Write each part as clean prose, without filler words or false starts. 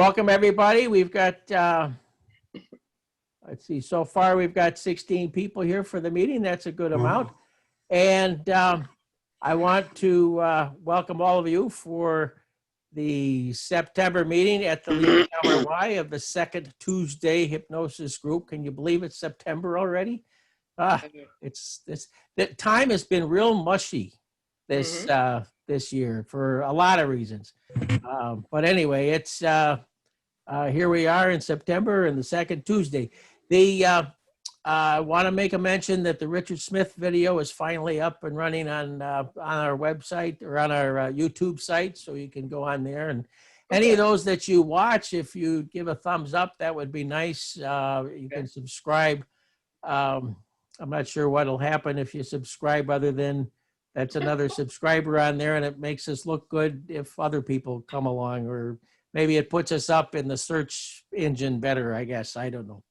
welcome everybody. We've got, let's see, so far we've got 16 people here for the meeting. That's a good amount. And I want to welcome all of you for the September meeting at the Lillian Flowers of the second Tuesday Hypnosis group. Can you believe it's September already? The time has been real mushy this this year for a lot of reasons. But anyway, it's here we are in September and the second Tuesday. I want to make a mention that the Richard Smith video is finally up and running on our website or on our YouTube site, so you can go on there. And any of those that you watch, if you give a thumbs up, that would be nice. You can subscribe. I'm not sure what'll happen if you subscribe, other than that's another subscriber on there, and it makes us look good if other people come along, or maybe it puts us up in the search engine better, I guess. I don't know.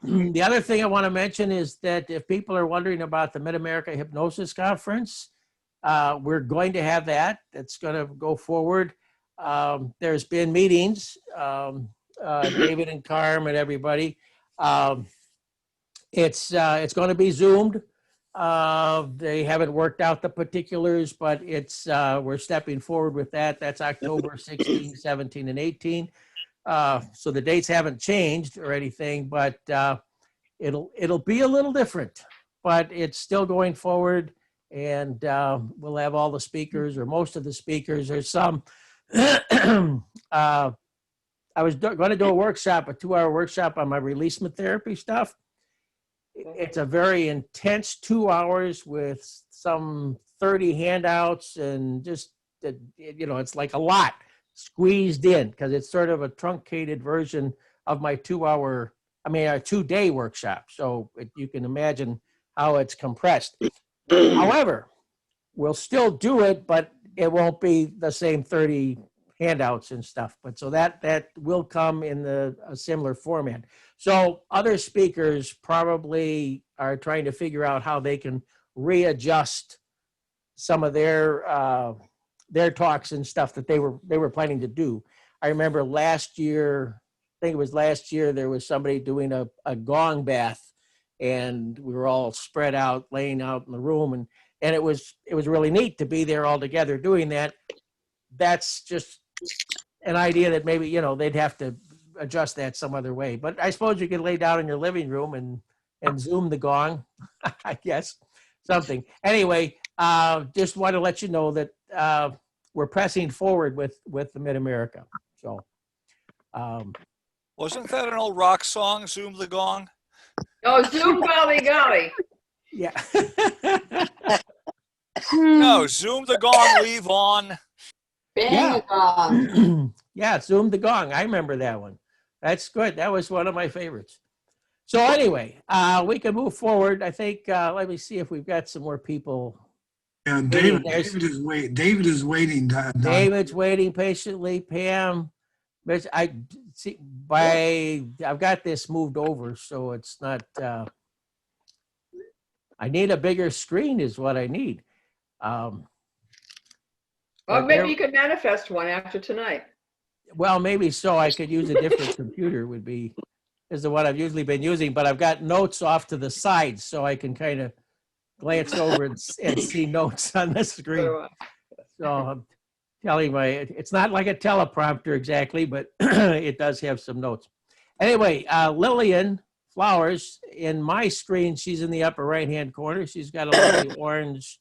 The other thing I want to mention is that if people are wondering about the Mid-America Hypnosis Conference, we're going to have that. It's going to go forward. There's been meetings, David and Carm and everybody. It's going to be Zoomed. They haven't worked out the particulars, but it's we're stepping forward with that. That's October 16, 17, and 18. So the dates haven't changed or anything, but it'll be a little different, but it's still going forward, and we'll have all the speakers, or most of the speakers. There's some. I was going to do a workshop, a 2-hour workshop on my releasement therapy stuff. It's a very intense 2 hours with some 30 handouts, and just, it's like a lot squeezed in, because it's sort of a truncated version of my 2-day workshop. So you can imagine how it's compressed. However, we'll still do it, but it won't be the same 30 handouts and stuff. But so that will come in a similar format. So other speakers probably are trying to figure out how they can readjust some of their talks and stuff that they were planning to do. I remember last year, I think it was last year, there was somebody doing a gong bath, and we were all spread out, laying out in the room, and it was really neat to be there all together doing that. That's just an idea that maybe, they'd have to adjust that some other way. But I suppose you could lay down in your living room and Zoom the gong, I guess, something. Anyway, just want to let you know that we're pressing forward with the Mid-America. So, wasn't that an old rock song, Zoom the Gong? Oh, Zoom golly golly. Yeah. No, Zoom the Gong, leave on. Bang the gong. Yeah, Zoom the gong. I remember that one. That's good. That was one of my favorites. So anyway, we can move forward. I think, let me see if we've got some more people. Yeah, David is waiting. David is waiting. David's waiting patiently. Pam, I see. I've got this moved over, so it's not. I need a bigger screen, is what I need. Well, maybe you could manifest one after tonight. Well, maybe so. I could use a different computer. Is the one I've usually been using, but I've got notes off to the sides, so I can kind of glance over and see notes on the screen. So I'm telling you, it's not like a teleprompter exactly, but it does have some notes. Anyway, Lillian Flowers, in my screen, she's in the upper right-hand corner. She's got a lovely orange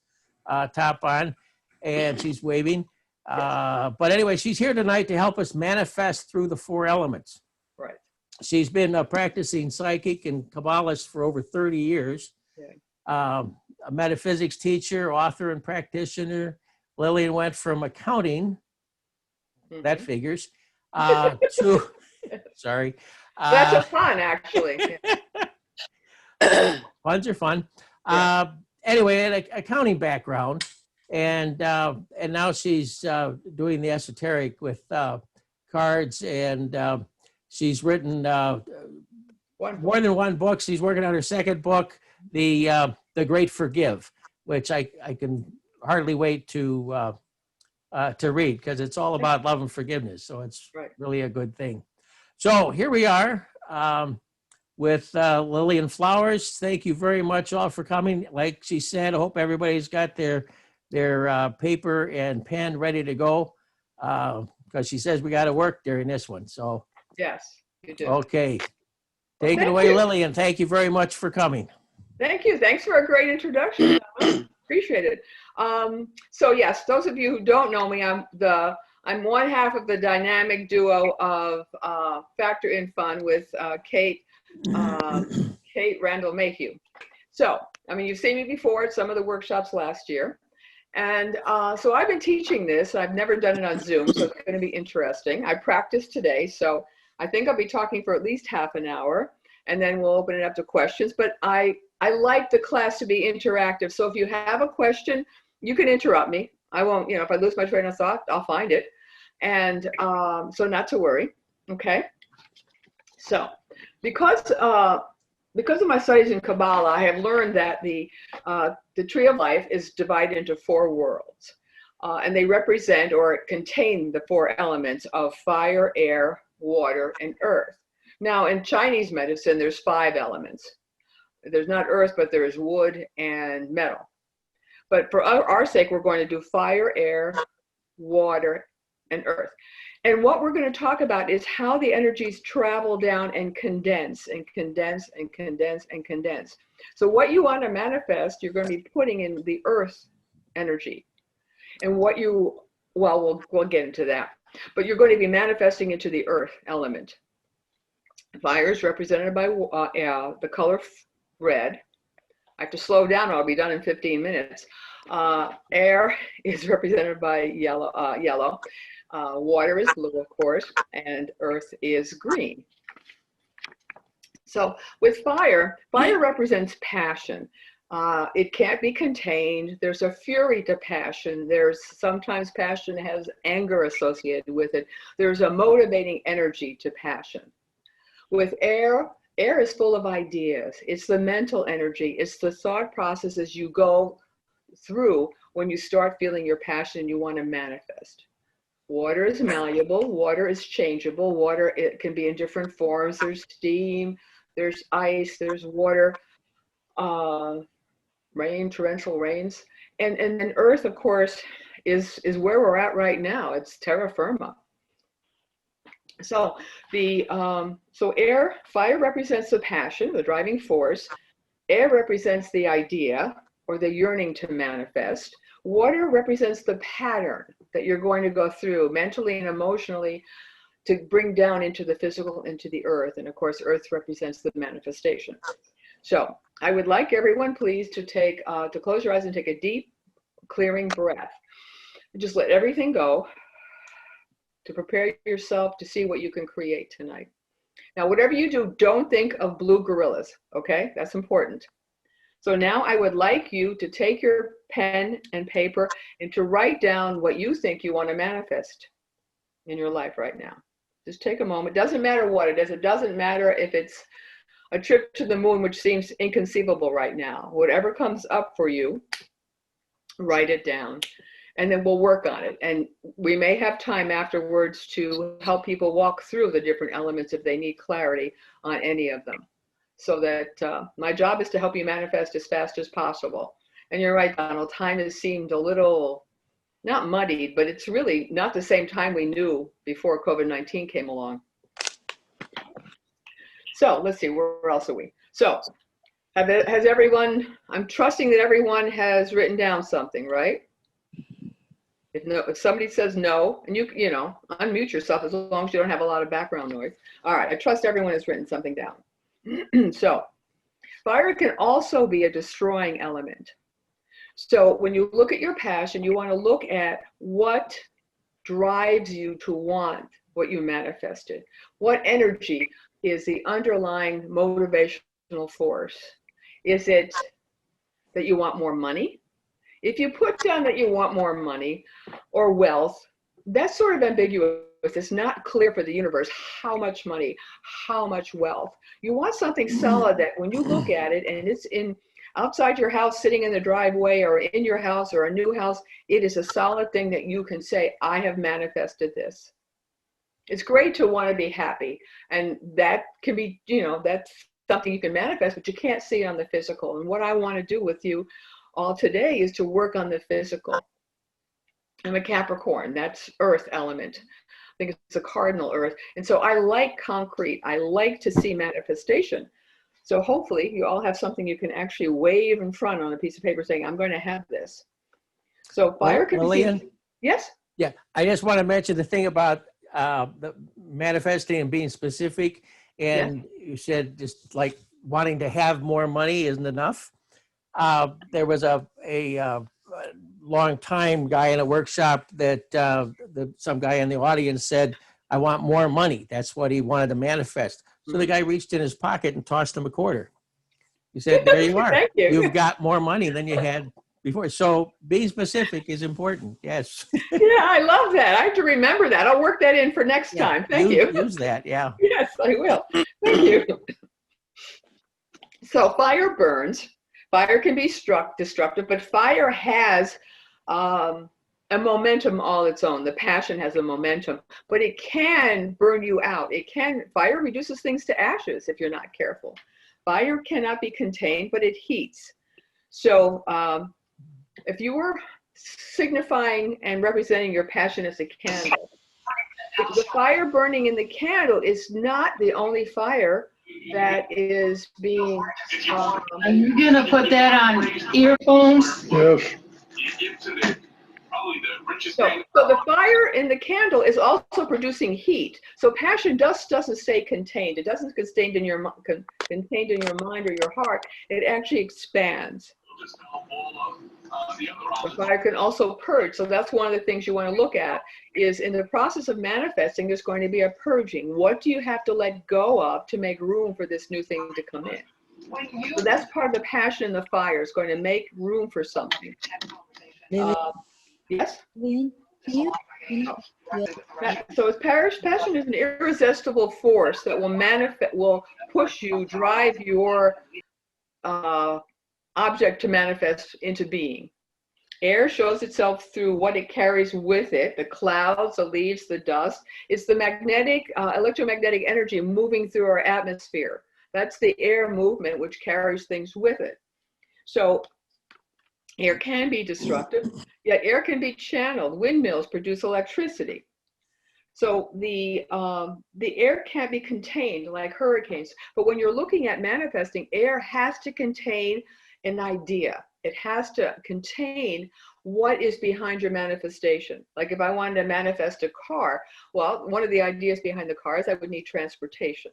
top on, and she's waving. But anyway, she's here tonight to help us manifest through the 4 elements. Right. She's been practicing psychic and Kabbalist for over 30 years. A metaphysics teacher, author, and practitioner. Lillian went from accounting, that figures, to, sorry. That's a fun, actually. Puns are fun. Anyway, an accounting background, and now she's doing the esoteric with cards, and she's written more than one book. She's working on her second book, The Great Forgive, which I can hardly wait to to read because it's all about love and forgiveness. So it's Right. really a good thing. So here we are with Lillian Flowers. Thank you very much all for coming. Like she said, I hope everybody's got their paper and pen ready to go because she says we got to work during this one. So, Yes, you do. okay. Well, Take it thank away, you. Lillian. Thank you very much for coming. Thank you. Thanks for a great introduction. Appreciate it. So yes, those of you who don't know me, I'm one half of the dynamic duo of Factor in Fun with Kate Randall Mayhew. So, I mean, you've seen me before at some of the workshops last year. And so I've been teaching this. I've never done it on Zoom, so it's going to be interesting. I practiced today, so I think I'll be talking for at least half an hour, and then we'll open it up to questions. But I like the class to be interactive. So if you have a question, you can interrupt me. I won't, if I lose my train of thought, I'll find it. And so not to worry, okay? So because of my studies in Kabbalah, I have learned that the tree of life is divided into 4 worlds. And they represent or contain the 4 elements of fire, air, water, and earth. Now, in Chinese medicine, there's 5 elements. There's not earth, but there is wood and metal. But for our sake, we're going to do fire, air, water, and earth. And what we're going to talk about is how the energies travel down and condense and condense and condense and condense. So what you want to manifest, you're going to be putting in the earth energy. And what we'll get into that. But you're going to be manifesting into the earth element. Fire is represented by the color red. I have to slow down, or I'll be done in 15 minutes. Air is represented by yellow. Water is blue, of course, and earth is green. So with fire represents passion. It can't be contained. There's a fury to passion. Sometimes passion has anger associated with it. There's a motivating energy to passion. With air is full of ideas. It's the mental energy. It's the thought processes you go through when you start feeling your passion and you want to manifest. Water is malleable. Water is changeable. Water, it can be in different forms. There's steam, there's ice, there's water, rain, torrential rains. And then earth, of course, is where we're at right now. It's terra firma. So fire represents the passion, the driving force. Air represents the idea or the yearning to manifest. Water represents the pattern that you're going to go through mentally and emotionally to bring down into the physical, into the earth. And of course, earth represents the manifestation. So I would like everyone, please, to close your eyes and take a deep, clearing breath. Just let everything go to prepare yourself to see what you can create tonight. Now, whatever you do, don't think of blue gorillas, okay? That's important. So now I would like you to take your pen and paper and to write down what you think you want to manifest in your life right now. Just take a moment. Doesn't matter what it is. It doesn't matter if it's a trip to the moon, which seems inconceivable right now. Whatever comes up for you, write it down. And then we'll work on it. And we may have time afterwards to help people walk through the different elements if they need clarity on any of them. So that my job is to help you manifest as fast as possible. And you're right, Donald, time has seemed a little, not muddied, but it's really not the same time we knew before COVID-19 came along. So let's see, where else are we? So has everyone, I'm trusting that everyone has written down something, right? If somebody says no, and you unmute yourself as long as you don't have a lot of background noise. All right, I trust everyone has written something down. So fire can also be a destroying element. So when you look at your passion, you want to look at what drives you to want what you manifested. What energy is the underlying motivational force? Is it that you want more money? If you put down that you want more money or wealth, that's sort of ambiguous. It's not clear for the universe how much money, how much wealth. You want something solid that when you look at it and it's in outside your house, sitting in the driveway, or in your house or a new house, it is a solid thing that you can say, I have manifested this. It's great to want to be happy. And that can be, that's something you can manifest, but you can't see it on the physical. And what I want to do with you all today is to work on the physical. I'm a Capricorn, that's earth element. I think it's a cardinal earth. And so I like concrete. I like to see manifestation. So hopefully you all have something you can actually wave in front on a piece of paper saying, I'm going to have this. So fire can be Lillian? Yes? Yeah, I just want to mention the thing about the manifesting and being specific. And you said just like wanting to have more money isn't enough. There was a long time guy in a workshop that some guy in the audience said, I want more money. That's what he wanted to manifest. So the guy reached in his pocket and tossed him a quarter. He said, there you are. Thank you. You've got more money than you had before. So being specific is important. Yes. Yeah, I love that. I have to remember that. I'll work that in for next time. Thank you. Use that. Yeah. Yes, I will. Thank you. So fire burns. Fire can be destructive, but fire has a momentum all its own. The passion has a momentum, but it can burn you out. Fire reduces things to ashes if you're not careful. Fire cannot be contained, but it heats. So if you were signifying and representing your passion as a candle, the fire burning in the candle is not the only fire that is being Are you gonna put that on earphones? Yes. so the fire in the candle is also producing heat. So passion doesn't stay contained. It doesn't contained in your mind or your heart. It actually expands. The fire can also purge. So that's one of the things you want to look at is in the process of manifesting, there's going to be a purging. What do you have to let go of to make room for this new thing to come in? So that's part of the passion in the fire, is going to make room for something. Yes? So passion is an irresistible force that will push you, drive your object to manifest into being. Air shows itself through what it carries with it, the clouds, the leaves, the dust. It's the electromagnetic energy moving through our atmosphere. That's the air movement which carries things with it. So air can be destructive, yet air can be channeled. Windmills produce electricity. So the air can't be contained like hurricanes. But when you're looking at manifesting, air has to contain an idea. It has to contain what is behind your manifestation. Like if I wanted to manifest a car, well, one of the ideas behind the car is I would need transportation.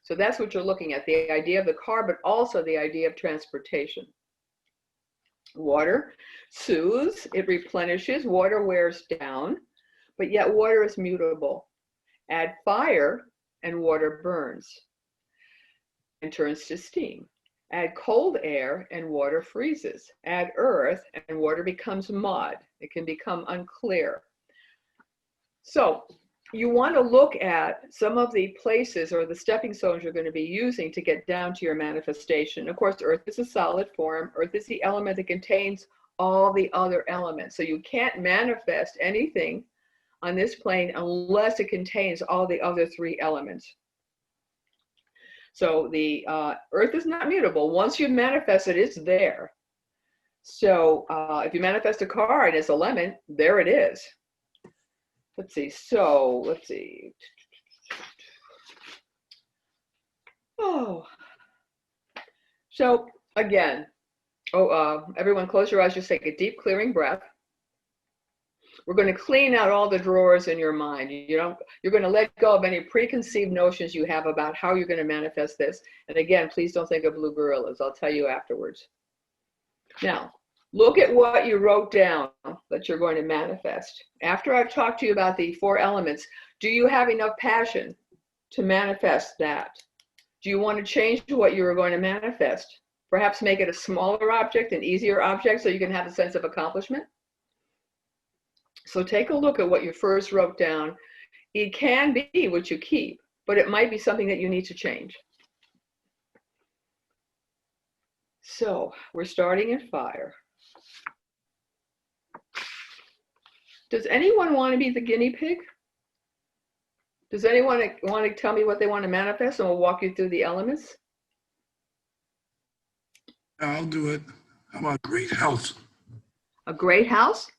So that's what you're looking at, the idea of the car, but also the idea of transportation. Water soothes, it replenishes, water wears down, but yet water is mutable. Add fire and water burns and turns to steam. Add cold air and water freezes. Add earth and water becomes mud. It can become unclear. So you want to look at some of the places or the stepping stones you're going to be using to get down to your manifestation. Of course, earth is a solid form. Earth is the element that contains all the other elements. So you can't manifest anything on this plane unless it contains all the other three elements. So the earth is not mutable. Once you manifest it, it's there. So if you manifest a car and it's a lemon, there it is. Let's see. Oh. So again, everyone close your eyes, just take a deep clearing breath. We're going to clean out all the drawers in your mind. You're going to let go of any preconceived notions you have about how you're going to manifest this. And again, please don't think of blue gorillas. I'll tell you afterwards. Now, look at what you wrote down that you're going to manifest. After I've talked to you about the four elements, do you have enough passion to manifest that? Do you want to change what you are going to manifest? Perhaps make it a smaller object, an easier object, so you can have a sense of accomplishment? So take a look at what you first wrote down. It can be what you keep, but it might be something that you need to change. So we're starting in fire. Does anyone want to be the guinea pig? Does anyone want to tell me what they want to manifest, and we'll walk you through the elements? I'll do it. How about great health? A great house?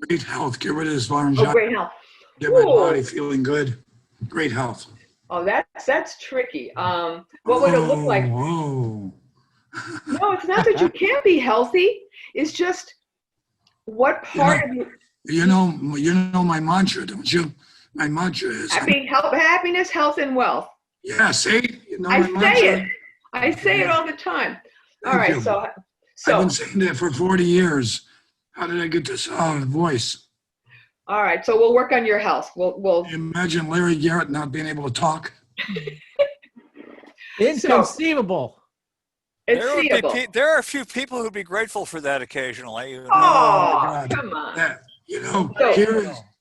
Great health. Get rid of this Oh, laryngitis. great health. Get my Ooh. body feeling good. Great health. Oh, that's tricky. What would it look like? Oh. No, it's not that you can't be healthy. It's just what part of you. You know my mantra, don't you? My mantra is Happiness, health, and wealth. yeah. See, you know I my say mantra. it. I say it all the time. All Thank right, you. so I've been saying that for 40 years. How did I get this voice? all right, so we'll work on your health. We'll Imagine Larry Garrett not being able to talk. Inconceivable. it's There, would be seeable. there are a few people who'd be grateful for that occasionally. Oh, God. come on. That, you know, So-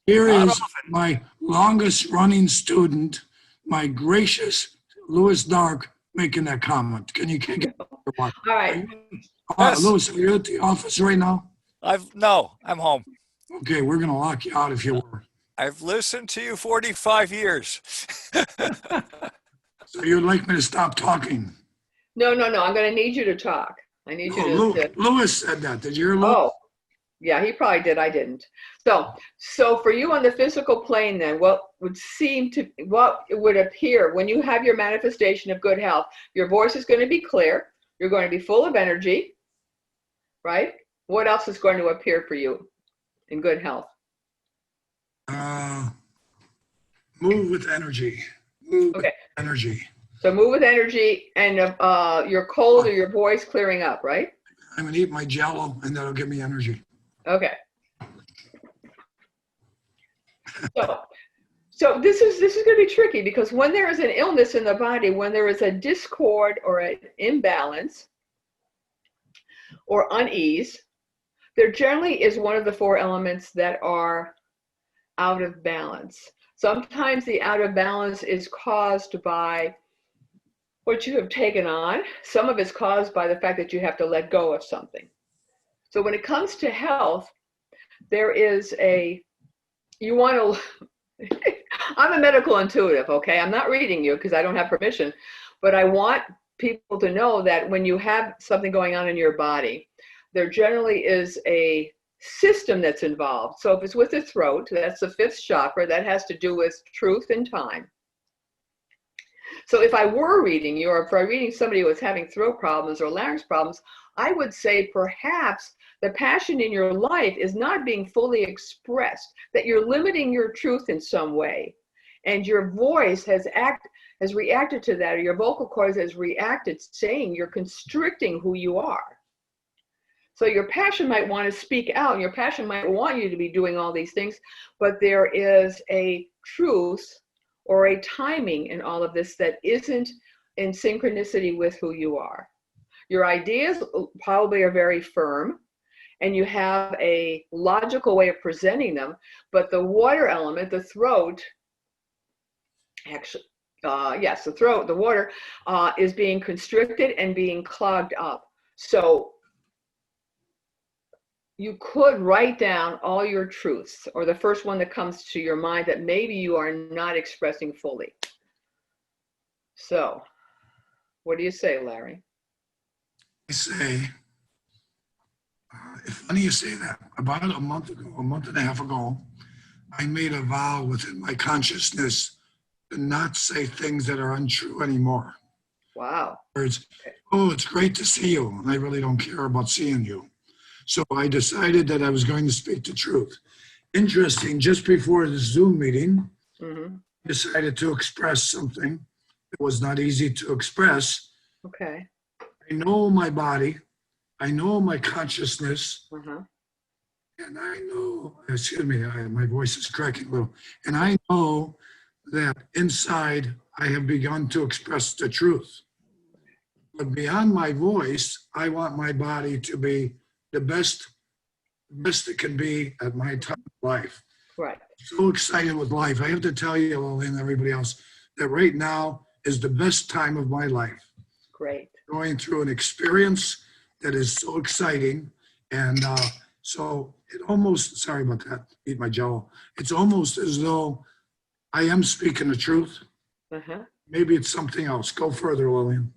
here Not is my longest running student, my gracious Louis Dark, making that comment. Can you get All right. Yes. Louis, are you at the office right now? No, I'm home. Okay, we're gonna lock you out if you were. I've listened to you 45 years. So you'd like me to stop talking? No. I'm going to need you to talk. I need you to. Louis said that. Did you hear Louis? Oh, yeah, he probably did. I didn't. So for you on the physical plane, then, what would appear when you have your manifestation of good health? Your voice is going to be clear. You're going to be full of energy, right? What else is going to appear for you in good health? Move with energy. Move with energy. So move with energy, and your cold or your voice clearing up, right? I'm gonna eat my Jell-O, and that'll give me energy. Okay. So this is going to be tricky, because when there is an illness in the body, when there is a discord or an imbalance or unease, there generally is one of the four elements that are out of balance. Sometimes the out of balance is caused by what you have taken on. Some of it's caused by the fact that you have to let go of something. So when it comes to health, there is I'm a medical intuitive, okay? I'm not reading you because I don't have permission, but I want people to know that when you have something going on in your body, there generally is a system that's involved. So if it's with the throat, that's the fifth chakra, that has to do with truth and time. So if I were reading you, or if I'm reading somebody who was having throat problems or larynx problems, I would say perhaps the passion in your life is not being fully expressed, that you're limiting your truth in some way. And your voice has reacted to that, or your vocal cords has reacted, saying you're constricting who you are. So your passion might want to speak out, and your passion might want you to be doing all these things, but there is a truth or a timing in all of this that isn't in synchronicity with who you are. Your ideas probably are very firm, and you have a logical way of presenting them, but the water element, the throat, actually, yes, the water is being constricted and being clogged up. So you could write down all your truths, or the first one that comes to your mind that maybe you are not expressing fully. So what do you say, Larry? I say, it's funny you say that. About a month and a half ago, I made a vow within my consciousness to not say things that are untrue anymore. Wow. Words, oh, it's great to see you, and I really don't care about seeing you. So I decided that I was going to speak the truth. Interesting, just before the Zoom meeting, I decided to express something that was not easy to express. Okay. I know my body, I know my consciousness, and I know, excuse me, my voice is cracking a little, and I know that inside I have begun to express the truth. But beyond my voice, I want my body to be the best it can be at my time of life. Right. So excited with life. I have to tell you, Lillian, and everybody else, that right now is the best time of my life. Great. Going through an experience that is so exciting. And so it almost, sorry about that, eat my jello. It's almost as though I am speaking the truth. Uh-huh. Maybe it's something else. Go further, Lillian.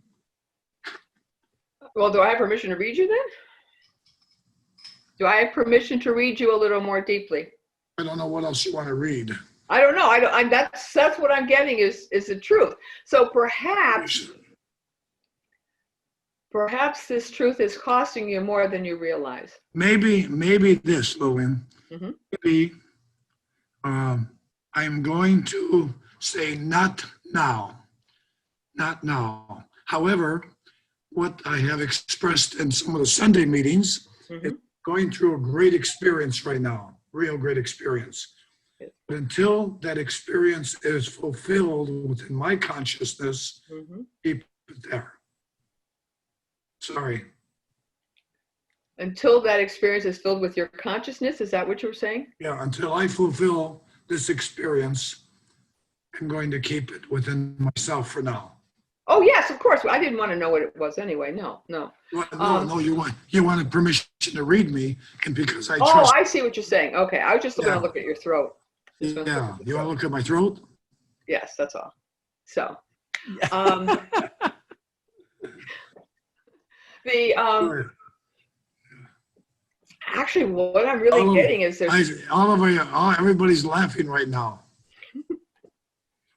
Well, do I have permission to read you then? Do I have permission to read you a little more deeply? I don't know what else you want to read. I don't know. That's what I'm getting is the truth. So perhaps this truth is costing you more than you realize. Maybe this, Lillian. Mm-hmm. Maybe I'm going to say not now. Not now. However, what I have expressed in some of the Sunday meetings, is going through a great experience right now, real great experience. But until that experience is fulfilled within my consciousness, keep it there. Sorry. Until that experience is filled with your consciousness, is that what you were saying? Yeah, until I fulfill this experience, I'm going to keep it within myself for now. Oh yes, of course. I didn't want to know what it was anyway. No. No, you wanted permission to read me, and because I Oh, trust. I see what you're saying. Okay, I was just going to look at your throat. Yeah, you want to look at my throat? Yes, that's all. So, actually, what I'm really getting is everybody's laughing right now.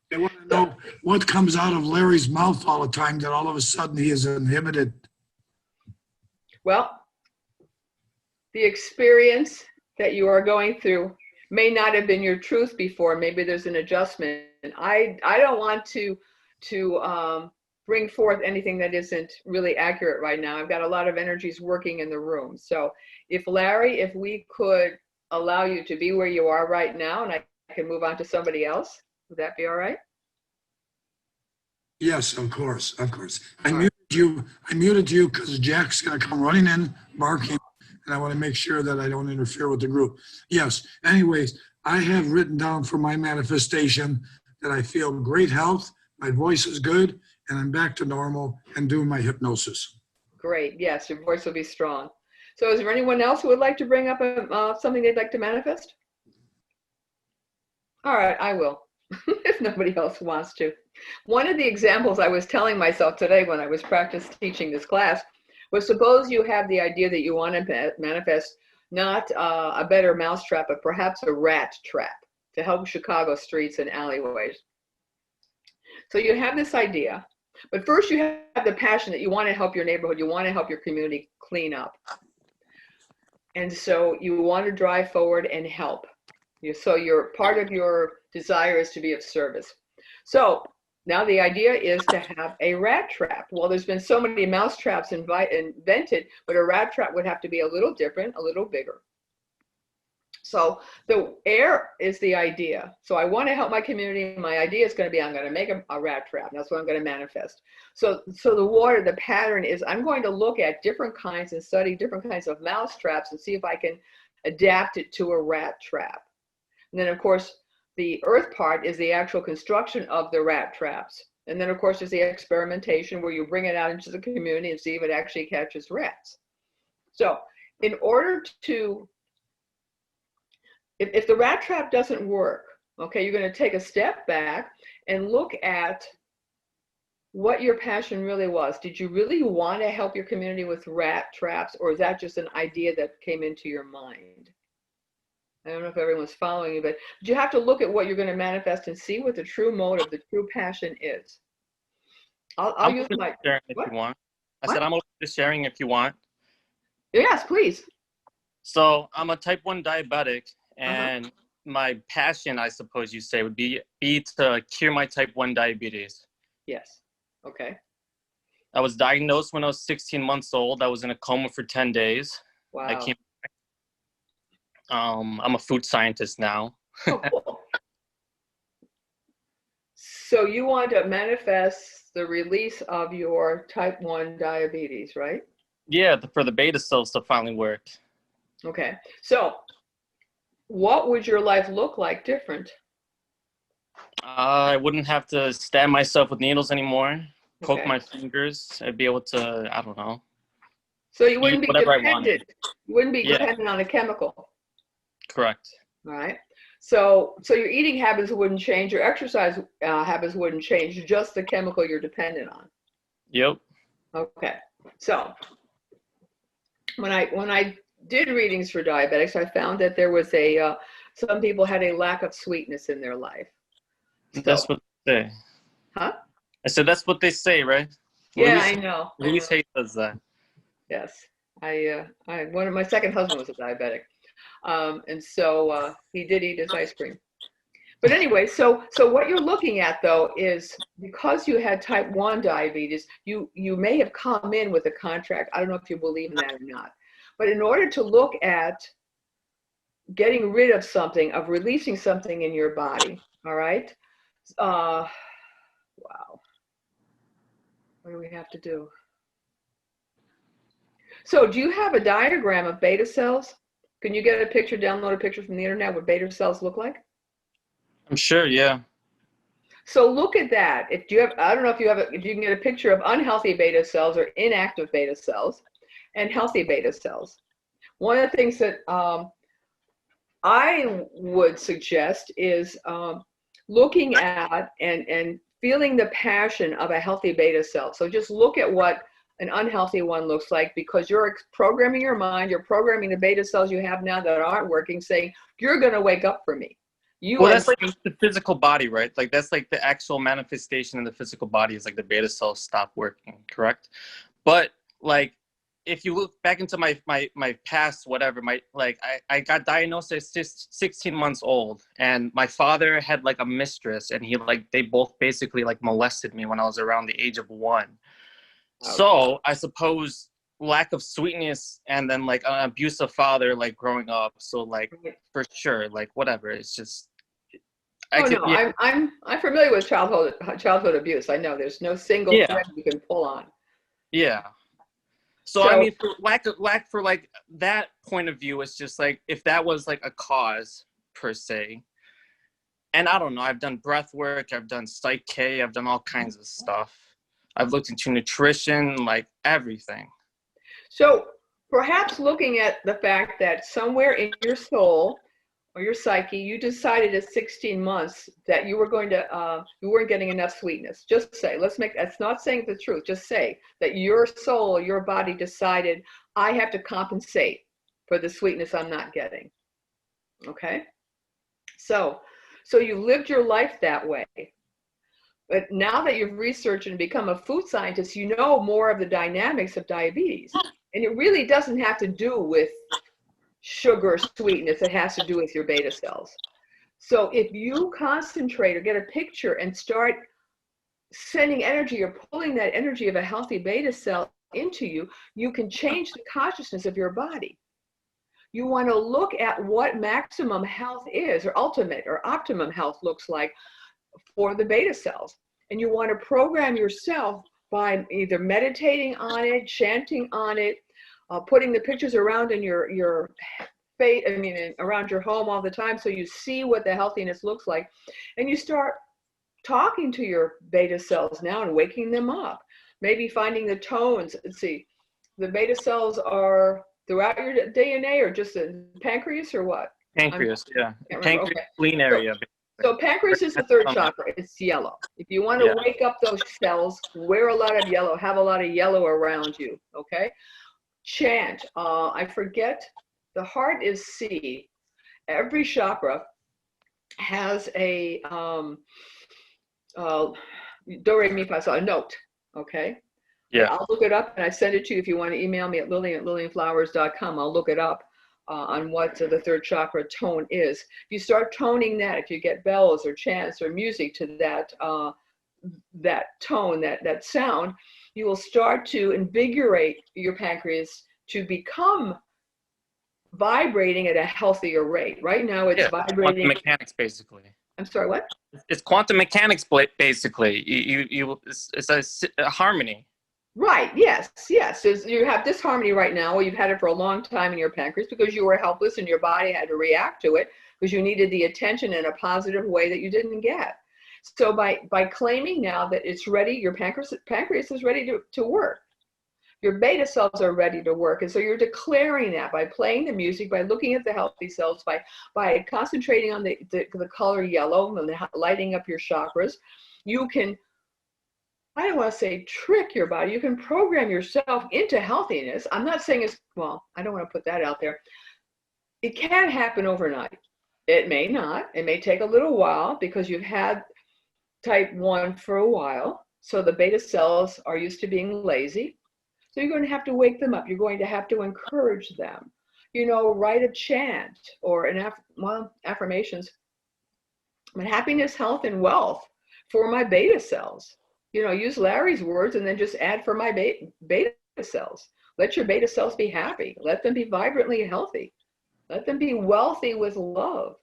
They want to know what comes out of Larry's mouth all the time that all of a sudden he is inhibited. Well, the experience that you are going through may not have been your truth before. Maybe there's an adjustment. I don't want to bring forth anything that isn't really accurate right now. I've got a lot of energies working in the room. So if we could allow you to be where you are right now and I can move on to somebody else, would that be all right? Yes, of course. I muted you because Jack's going to come running in, barking, and I want to make sure that I don't interfere with the group. Yes. Anyways, I have written down for my manifestation that I feel great health, my voice is good, and I'm back to normal and doing my hypnosis. Great. Yes, your voice will be strong. So is there anyone else who would like to bring up something they'd like to manifest? All right, I will, if nobody else wants to. One of the examples I was telling myself today when I was teaching this class was, suppose you have the idea that you want to manifest not a better mousetrap, but perhaps a rat trap to help Chicago streets and alleyways. So you have this idea, but first you have the passion that you want to help your neighborhood, you want to help your community clean up. And so you want to drive forward and help. So part of your desire is to be of service. So now the idea is to have a rat trap. Well, there's been so many mouse traps invented, but a rat trap would have to be a little different, a little bigger. So the air is the idea. So I want to help my community. My idea is going to be, I'm going to make a rat trap. That's what I'm going to manifest. So the water, the pattern is, I'm going to look at different kinds and study different kinds of mouse traps and see if I can adapt it to a rat trap. And then of course, the earth part is the actual construction of the rat traps. And then of course, there's the experimentation where you bring it out into the community and see if it actually catches rats. So in order to, if the rat trap doesn't work, okay, you're going to take a step back and look at what your passion really was. Did you really want to help your community with rat traps, or is that just an idea that came into your mind? I don't know if everyone's following you, but you have to look at what you're going to manifest and see what the true motive, the true passion is. I'll use my sharing if you want. I said I'm open to sharing if you want. Yes, please. So I'm a type 1 diabetic, and my passion, I suppose you say, would be to cure my type 1 diabetes. Yes. Okay. I was diagnosed when I was 16 months old. I was in a coma for 10 days. Wow. I came. I'm a food scientist now. Oh, cool. So you want to manifest the release of your type 1 diabetes, right? Yeah, for the beta cells to finally work. Okay. So what would your life look like different? I wouldn't have to stab myself with needles anymore, poke Okay. my fingers. I'd be able to, I don't know, So you wouldn't be whatever I wanted. dependent. You wouldn't be Yeah. dependent on a chemical. Correct. All right. So your eating habits wouldn't change. Your exercise habits wouldn't change. Just the chemical you're dependent on. Yep. Okay. So when I did readings for diabetics, I found that there was some people had a lack of sweetness in their life. That's what they say. Huh? I said that's what they say, right? Yeah, I know. Louise Hay does that. Yes. My second husband was a diabetic. And so he did eat his ice cream. But anyway, so what you're looking at though is because you had type 1 diabetes, you may have come in with a contract. I don't know if you believe in that or not. But in order to look at getting rid of something, of releasing something in your body, all right? Wow. What do we have to do? So do you have a diagram of beta cells? Can you get a picture, download a picture from the internet what beta cells look like? I'm sure, yeah. So look at that. If you have, I don't know if you can get a picture of unhealthy beta cells or inactive beta cells and healthy beta cells. One of the things that I would suggest is looking at and feeling the passion of a healthy beta cell. So just look at what an unhealthy one looks like, because you're programming your mind, you're programming the beta cells you have now that aren't working, saying, you're going to wake up for me. Well, that's like the physical body, right? Like that's like the actual manifestation in the physical body is like the beta cells stop working, correct? But like, if you look back into my past, whatever, I got diagnosed at 16 months old, and my father had like a mistress, and they both basically like molested me when I was around the age of 1. Okay. So I suppose lack of sweetness and then like an abusive father like growing up. So like for sure, like whatever. It's just. I'm familiar with childhood abuse. I know there's no single thread you can pull on. Yeah. So I mean, for lack for like that point of view, it's just like if that was like a cause per se. And I don't know. I've done breath work. I've done Psych K. I've done all kinds of stuff. I've looked into nutrition, like everything. So perhaps looking at the fact that somewhere in your soul or your psyche, you decided at 16 months that you were going to, you weren't getting enough sweetness. Just say, that's not saying the truth. Just say that your soul, your body decided, I have to compensate for the sweetness I'm not getting. Okay? So you lived your life that way. But now that you've researched and become a food scientist, you know more of the dynamics of diabetes. And it really doesn't have to do with sugar sweetness. It has to do with your beta cells. So if you concentrate or get a picture and start sending energy or pulling that energy of a healthy beta cell into you, you can change the consciousness of your body. You want to look at what maximum health is, or ultimate or optimum health looks like for the beta cells. And you want to program yourself by either meditating on it, chanting on it, putting the pictures around in your face, around your home all the time, so you see what the healthiness looks like. And you start talking to your beta cells now and waking them up. Maybe finding the tones. Let's see, the beta cells are throughout your DNA or just the pancreas or what? Pancreas, yeah. Pancreas, okay. Spleen area. So pancreas is the third chakra. It's yellow. If you want to wake up those cells, wear a lot of yellow, have a lot of yellow around you, okay? Chant. I forget, the heart is C. Every chakra has a do, re, mi, fa, sol, a note, okay? Yeah. I'll look it up and I send it to you if you want to email me at lillian@lillianflowers.com. I'll look it up on what the third chakra tone is. If you start toning that, if you get bells or chants or music to that that tone, that sound, you will start to invigorate your pancreas to become vibrating at a healthier rate. Right now it's vibrating. Quantum mechanics, basically. I'm sorry, what? It's quantum mechanics, basically. It's a harmony. Right, yes. You have disharmony right now, or you've had it for a long time in your pancreas because you were helpless and your body had to react to it because you needed the attention in a positive way that you didn't get. So by claiming now that it's ready, your pancreas is ready to work. your beta cells are ready to work. And so you're declaring that by playing the music, by looking at the healthy cells, by concentrating on the color yellow and lighting up your chakras. You can, I don't want to say trick your body, you can program yourself into healthiness. I'm not saying it's, well, I don't want to put that out there. It can happen overnight. It may not. It may take a little while because you've had type 1 for a while. So the beta cells are used to being lazy. So you're going to have to wake them up. You're going to have to encourage them. You know, write a chant or affirmations. But happiness, health, and wealth for my beta cells. You know, use Larry's words and then just add for my beta cells. Let your beta cells be happy. Let them be vibrantly healthy. Let them be wealthy with love.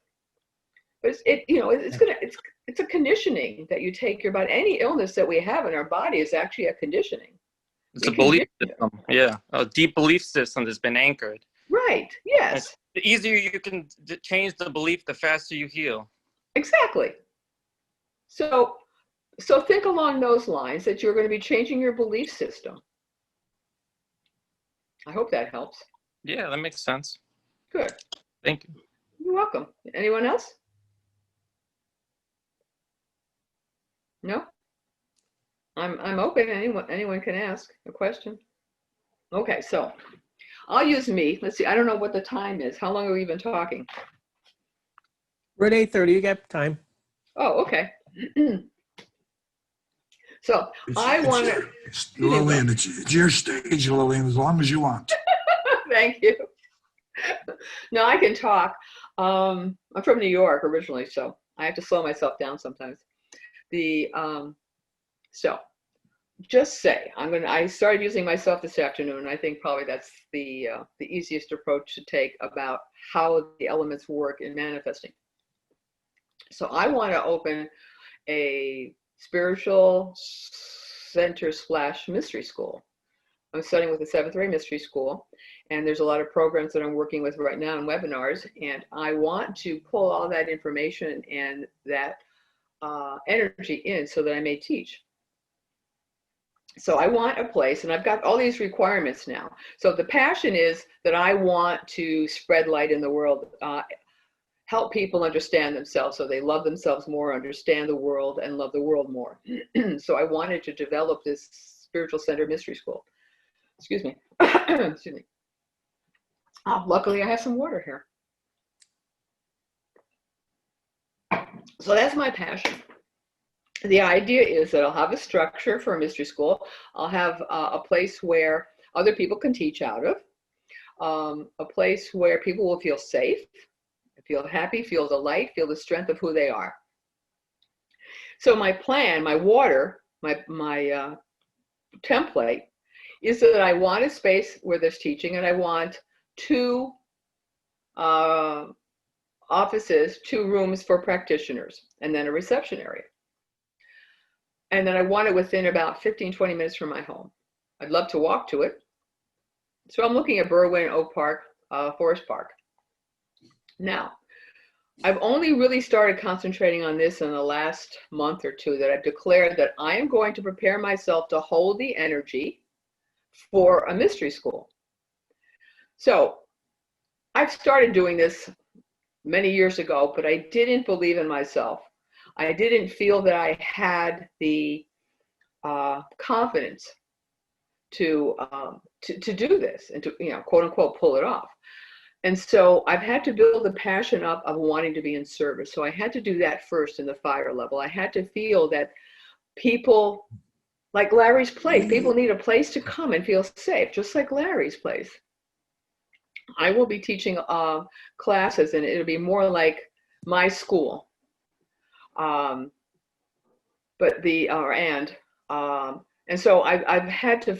But it's a conditioning that you take your body. Any illness that we have in our body is actually a conditioning. It's a belief system. Yeah, a deep belief system that's been anchored. Right. Yes. The easier you can change the belief, the faster you heal. Exactly. So think along those lines that you're going to be changing your belief system. I hope that helps. Yeah, that makes sense. Good. Thank you. You're welcome. Anyone else? No? I'm open. Anyone can ask a question. Okay, so I'll use me. Let's see. I don't know what the time is. How long have we been talking? We're at 8:30. You got time. Oh, okay. So I want to. Lillian, it's your stage, Lillian, as long as you want. Thank you. No, I can talk. I'm from New York originally, so I have to slow myself down sometimes. So just say I started using myself this afternoon. I think probably that's the easiest approach to take about how the elements work in manifesting. So I want to open a spiritual center / mystery school. I'm studying with the 7th grade mystery school, and there's a lot of programs that I'm working with right now in webinars, and I want to pull all that information and that energy in so that I may teach. So I want a place, and I've got all these requirements now. So the passion is that I want to spread light in the world, help people understand themselves so they love themselves more, understand the world, and love the world more. So I wanted to develop this spiritual center mystery school. Excuse me. Excuse me. Oh, luckily I have some water here. So that's my passion. The idea is that I'll have a structure for a mystery school. I'll have a place where other people can teach out of, a place where people will feel safe, feel happy, feel the light, feel the strength of who they are. So my plan, my template is that I want a space where there's teaching, and I want 2 offices, 2 rooms for practitioners, and then a reception area. And then I want it within about 15, 20 minutes from my home. I'd love to walk to it. So I'm looking at Berwyn, Oak Park, Forest Park. Now, I've only really started concentrating on this in the last month or 2, that I've declared that I am going to prepare myself to hold the energy for a mystery school. So I've started doing this many years ago, but I didn't believe in myself. I didn't feel that I had the confidence to do this and to, quote unquote, pull it off. And so I've had to build the passion up of wanting to be in service. So I had to do that first in the fire level. I had to feel that people, like Larry's place, people need a place to come and feel safe, just like Larry's place. I will be teaching classes, and it'll be more like my school. And so I've had to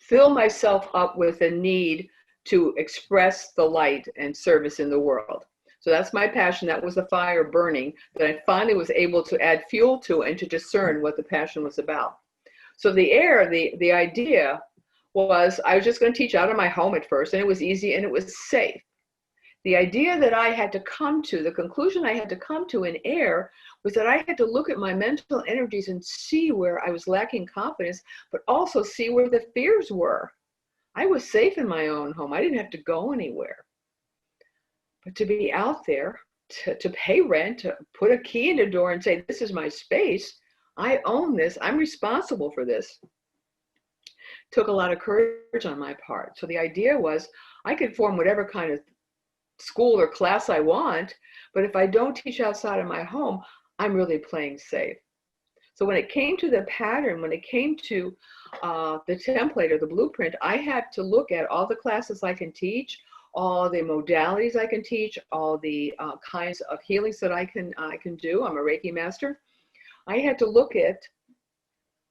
fill myself up with a need to express the light and service in the world. So that's my passion. That was the fire burning that I finally was able to add fuel to and to discern what the passion was about. So the idea was I was just going to teach out of my home at first, and it was easy and it was safe. The idea that I had to come to, the conclusion I had to come to in air, was that I had to look at my mental energies and see where I was lacking confidence, but also see where the fears were. I was safe in my own home. I didn't have to go anywhere. But to be out there, to pay rent, to put a key in the door and say, this is my space, I own this, I'm responsible for this, took a lot of courage on my part. So the idea was I could form whatever kind of school or class I want, but if I don't teach outside of my home, I'm really playing safe. So when it came to the pattern, when it came to the template or the blueprint, I had to look at all the classes I can teach, all the modalities I can teach, all the kinds of healings that I can do. I'm a Reiki master. I had to look at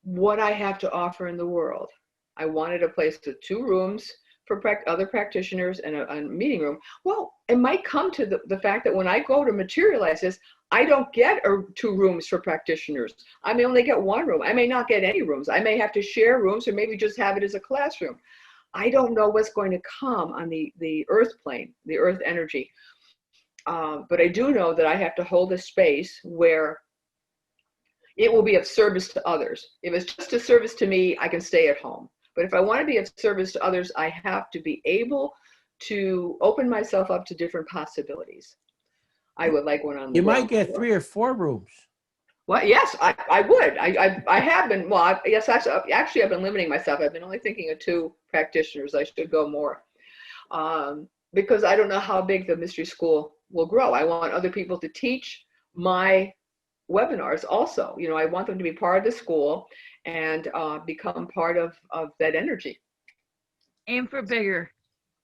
what I have to offer in the world. I wanted a place with 2 rooms for other practitioners and a meeting room. Well, it might come to the fact that when I go to materialize this, I don't get 2 rooms for practitioners. I may only get 1 room. I may not get any rooms. I may have to share rooms or maybe just have it as a classroom. I don't know what's going to come on the earth plane, the earth energy. But I do know that I have to hold a space where it will be of service to others. If it's just a service to me, I can stay at home. But if I want to be of service to others, I have to be able to open myself up to different possibilities. I would like one on the You might ground get floor. 3 or 4 rooms. Well, yes, I would. I have been. Well, yes, actually, I've been limiting myself. I've been only thinking of 2 practitioners. I should go more because I don't know how big the mystery school will grow. I want other people to teach my webinars also. You know, I want them to be part of the school and become part of that energy. Aim for bigger.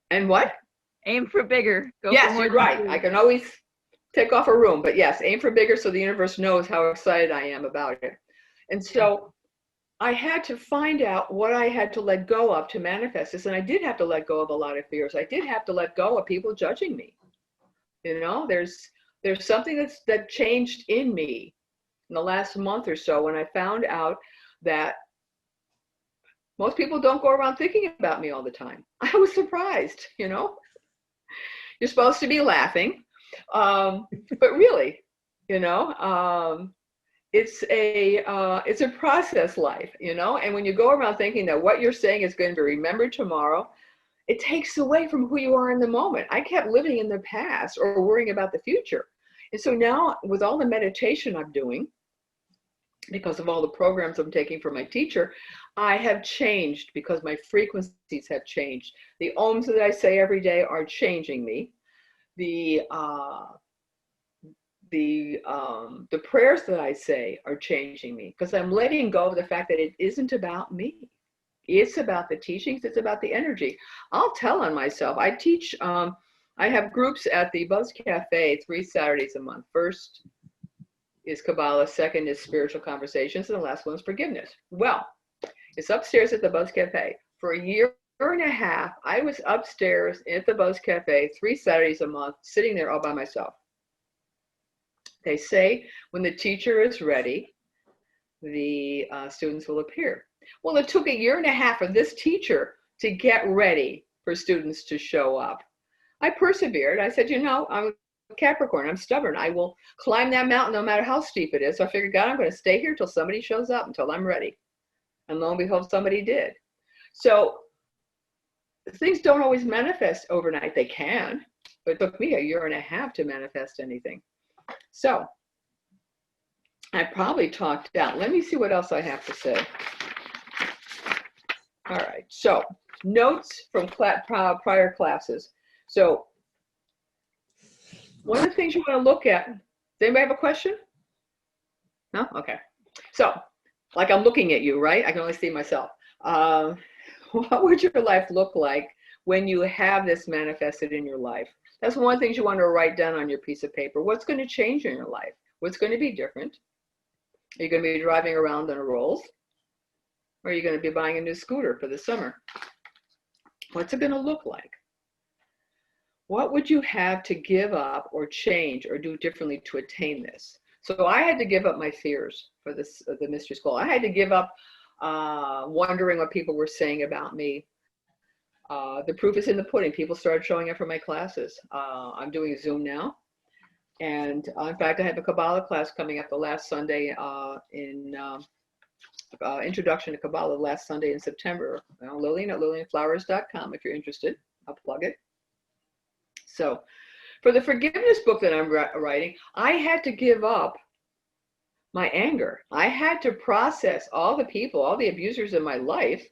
And what? Aim for bigger. Go Yes, for more you're right. than 2. I can always take off a room, but yes, aim for bigger so the universe knows how excited I am about it. And so I had to find out what I had to let go of to manifest this. And I did have to let go of a lot of fears. I did have to let go of people judging me. You know, there's something that changed in me in the last month or so when I found out that most people don't go around thinking about me all the time. I was surprised, you know. You're supposed to be laughing. But really, you know, it's a process life, you know, and when you go around thinking that what you're saying is going to be remembered tomorrow, it takes away from who you are in the moment. I kept living in the past or worrying about the future. And so now with all the meditation I'm doing, because of all the programs I'm taking from my teacher, I have changed because my frequencies have changed. The ohms that I say every day are changing me. The prayers that I say are changing me because I'm letting go of the fact that it isn't about me. It's about the teachings. It's about the energy. I'll tell on myself. I teach, I have groups at the Buzz Cafe 3 Saturdays a month. First is Kabbalah, second is spiritual conversations, and the last one is forgiveness. Well, it's upstairs at the Buzz Cafe. For a year and a half, I was upstairs at the Buzz Cafe 3 Saturdays a month, sitting there all by myself. They say when the teacher is ready, the students will appear. Well, it took a year and a half for this teacher to get ready for students to show up. I persevered. I said, you know, I'm a Capricorn. I'm stubborn. I will climb that mountain no matter how steep it is. So I figured, God, I'm going to stay here till somebody shows up, until I'm ready. And lo and behold, somebody did. So things don't always manifest overnight. They can, but it took me a year and a half to manifest anything. So I probably talked out. Let me see what else I have to say. All right. So notes from prior classes. So one of the things you want to look at, does anybody have a question? No? Okay. So like I'm looking at you, right? I can only see myself. What would your life look like when you have this manifested in your life? That's one of the things you want to write down on your piece of paper. What's going to change in your life? What's going to be different? Are you going to be driving around on a Rolls? Or are you going to be buying a new scooter for the summer? What's it going to look like? What would you have to give up or change or do differently to attain this? So I had to give up my fears for this, the mystery school. I had to give up wondering what people were saying about me. The proof is in the pudding. People started showing up for my classes. I'm doing Zoom now. And in fact, I have a Kabbalah class coming up the last Sunday in Introduction to Kabbalah last Sunday in September. Lillian at lillianflowers.com if you're interested. I'll plug it. So for the forgiveness book that I'm writing, I had to give up my anger. I had to process all the people, all the abusers in my life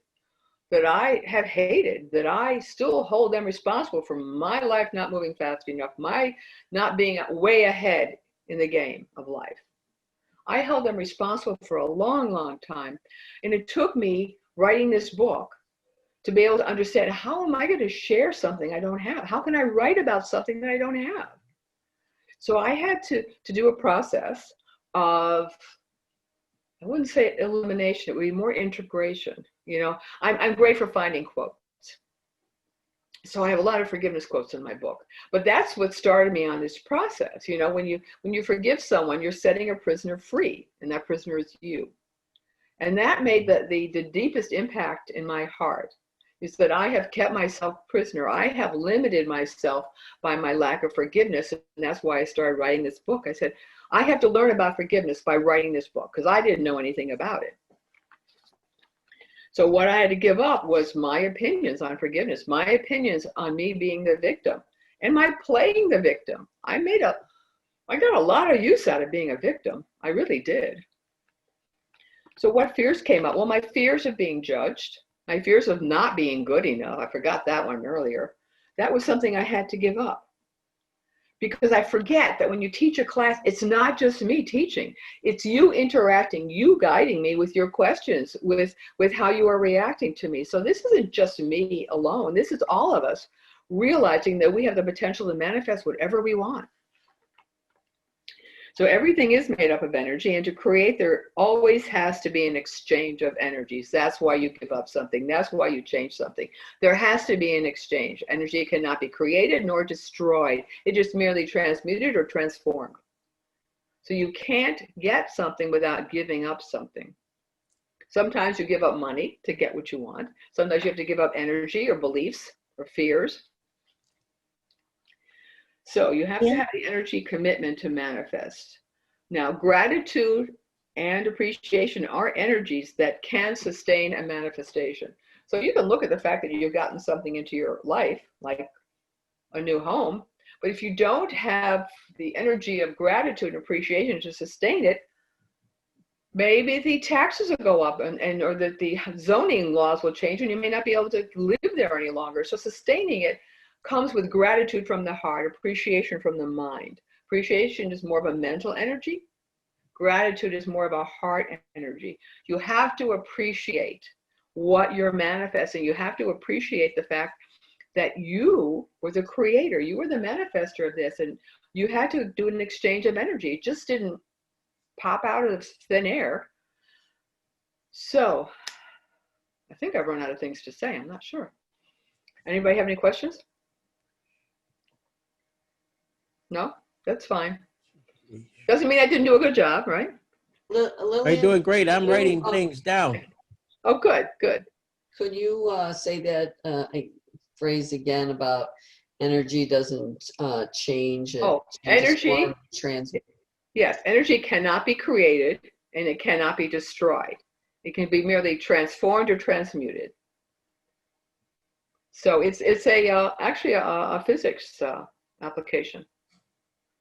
that I have hated, that I still hold them responsible for my life not moving fast enough, my not being way ahead in the game of life. I held them responsible for a long, long time. And it took me writing this book to be able to understand, how am I going to share something I don't have? How can I write about something that I don't have? So I had to do a process of, I wouldn't say elimination, it would be more integration. You know, I'm great for finding quotes. So I have a lot of forgiveness quotes in my book, but that's what started me on this process. You know, when you forgive someone, you're setting a prisoner free, and that prisoner is you. And that made the deepest impact in my heart, is that I have kept myself prisoner. I have limited myself by my lack of forgiveness. And that's why I started writing this book. I said, I have to learn about forgiveness by writing this book, because I didn't know anything about it. So what I had to give up was my opinions on forgiveness, my opinions on me being the victim, and my playing the victim. I got a lot of use out of being a victim. I really did. So what fears came up? Well, my fears of being judged, my fears of not being good enough. I forgot that one earlier. That was something I had to give up. Because I forget that when you teach a class, it's not just me teaching. It's you interacting, you guiding me with your questions, with how you are reacting to me. So this isn't just me alone. This is all of us realizing that we have the potential to manifest whatever we want. So everything is made up of energy, and to create, there always has to be an exchange of energies. That's why you give up something. That's why you change something. There has to be an exchange. Energy cannot be created nor destroyed. It just merely transmuted or transformed. So you can't get something without giving up something. Sometimes you give up money to get what you want. Sometimes you have to give up energy or beliefs or fears. So you have to have the energy commitment to manifest. Now, gratitude and appreciation are energies that can sustain a manifestation. So you can look at the fact that you've gotten something into your life, like a new home, but if you don't have the energy of gratitude and appreciation to sustain it, maybe the taxes will go up or that the zoning laws will change and you may not be able to live there any longer. So sustaining it comes with gratitude from the heart, appreciation from the mind. Appreciation is more of a mental energy. Gratitude is more of a heart energy. You have to appreciate what you're manifesting. You have to appreciate the fact that you were the creator. You were the manifester of this, and you had to do an exchange of energy. It just didn't pop out of thin air. So I think I've run out of things to say. I'm not sure. Anybody have any questions? No, that's fine. Doesn't mean I didn't do a good job, right? You're doing great. I'm writing things down. Oh, good, good. Could you say that phrase again about energy doesn't change? Oh, energy. Transmute. Yes, energy cannot be created and it cannot be destroyed. It can be merely transformed or transmuted. So it's actually a physics application.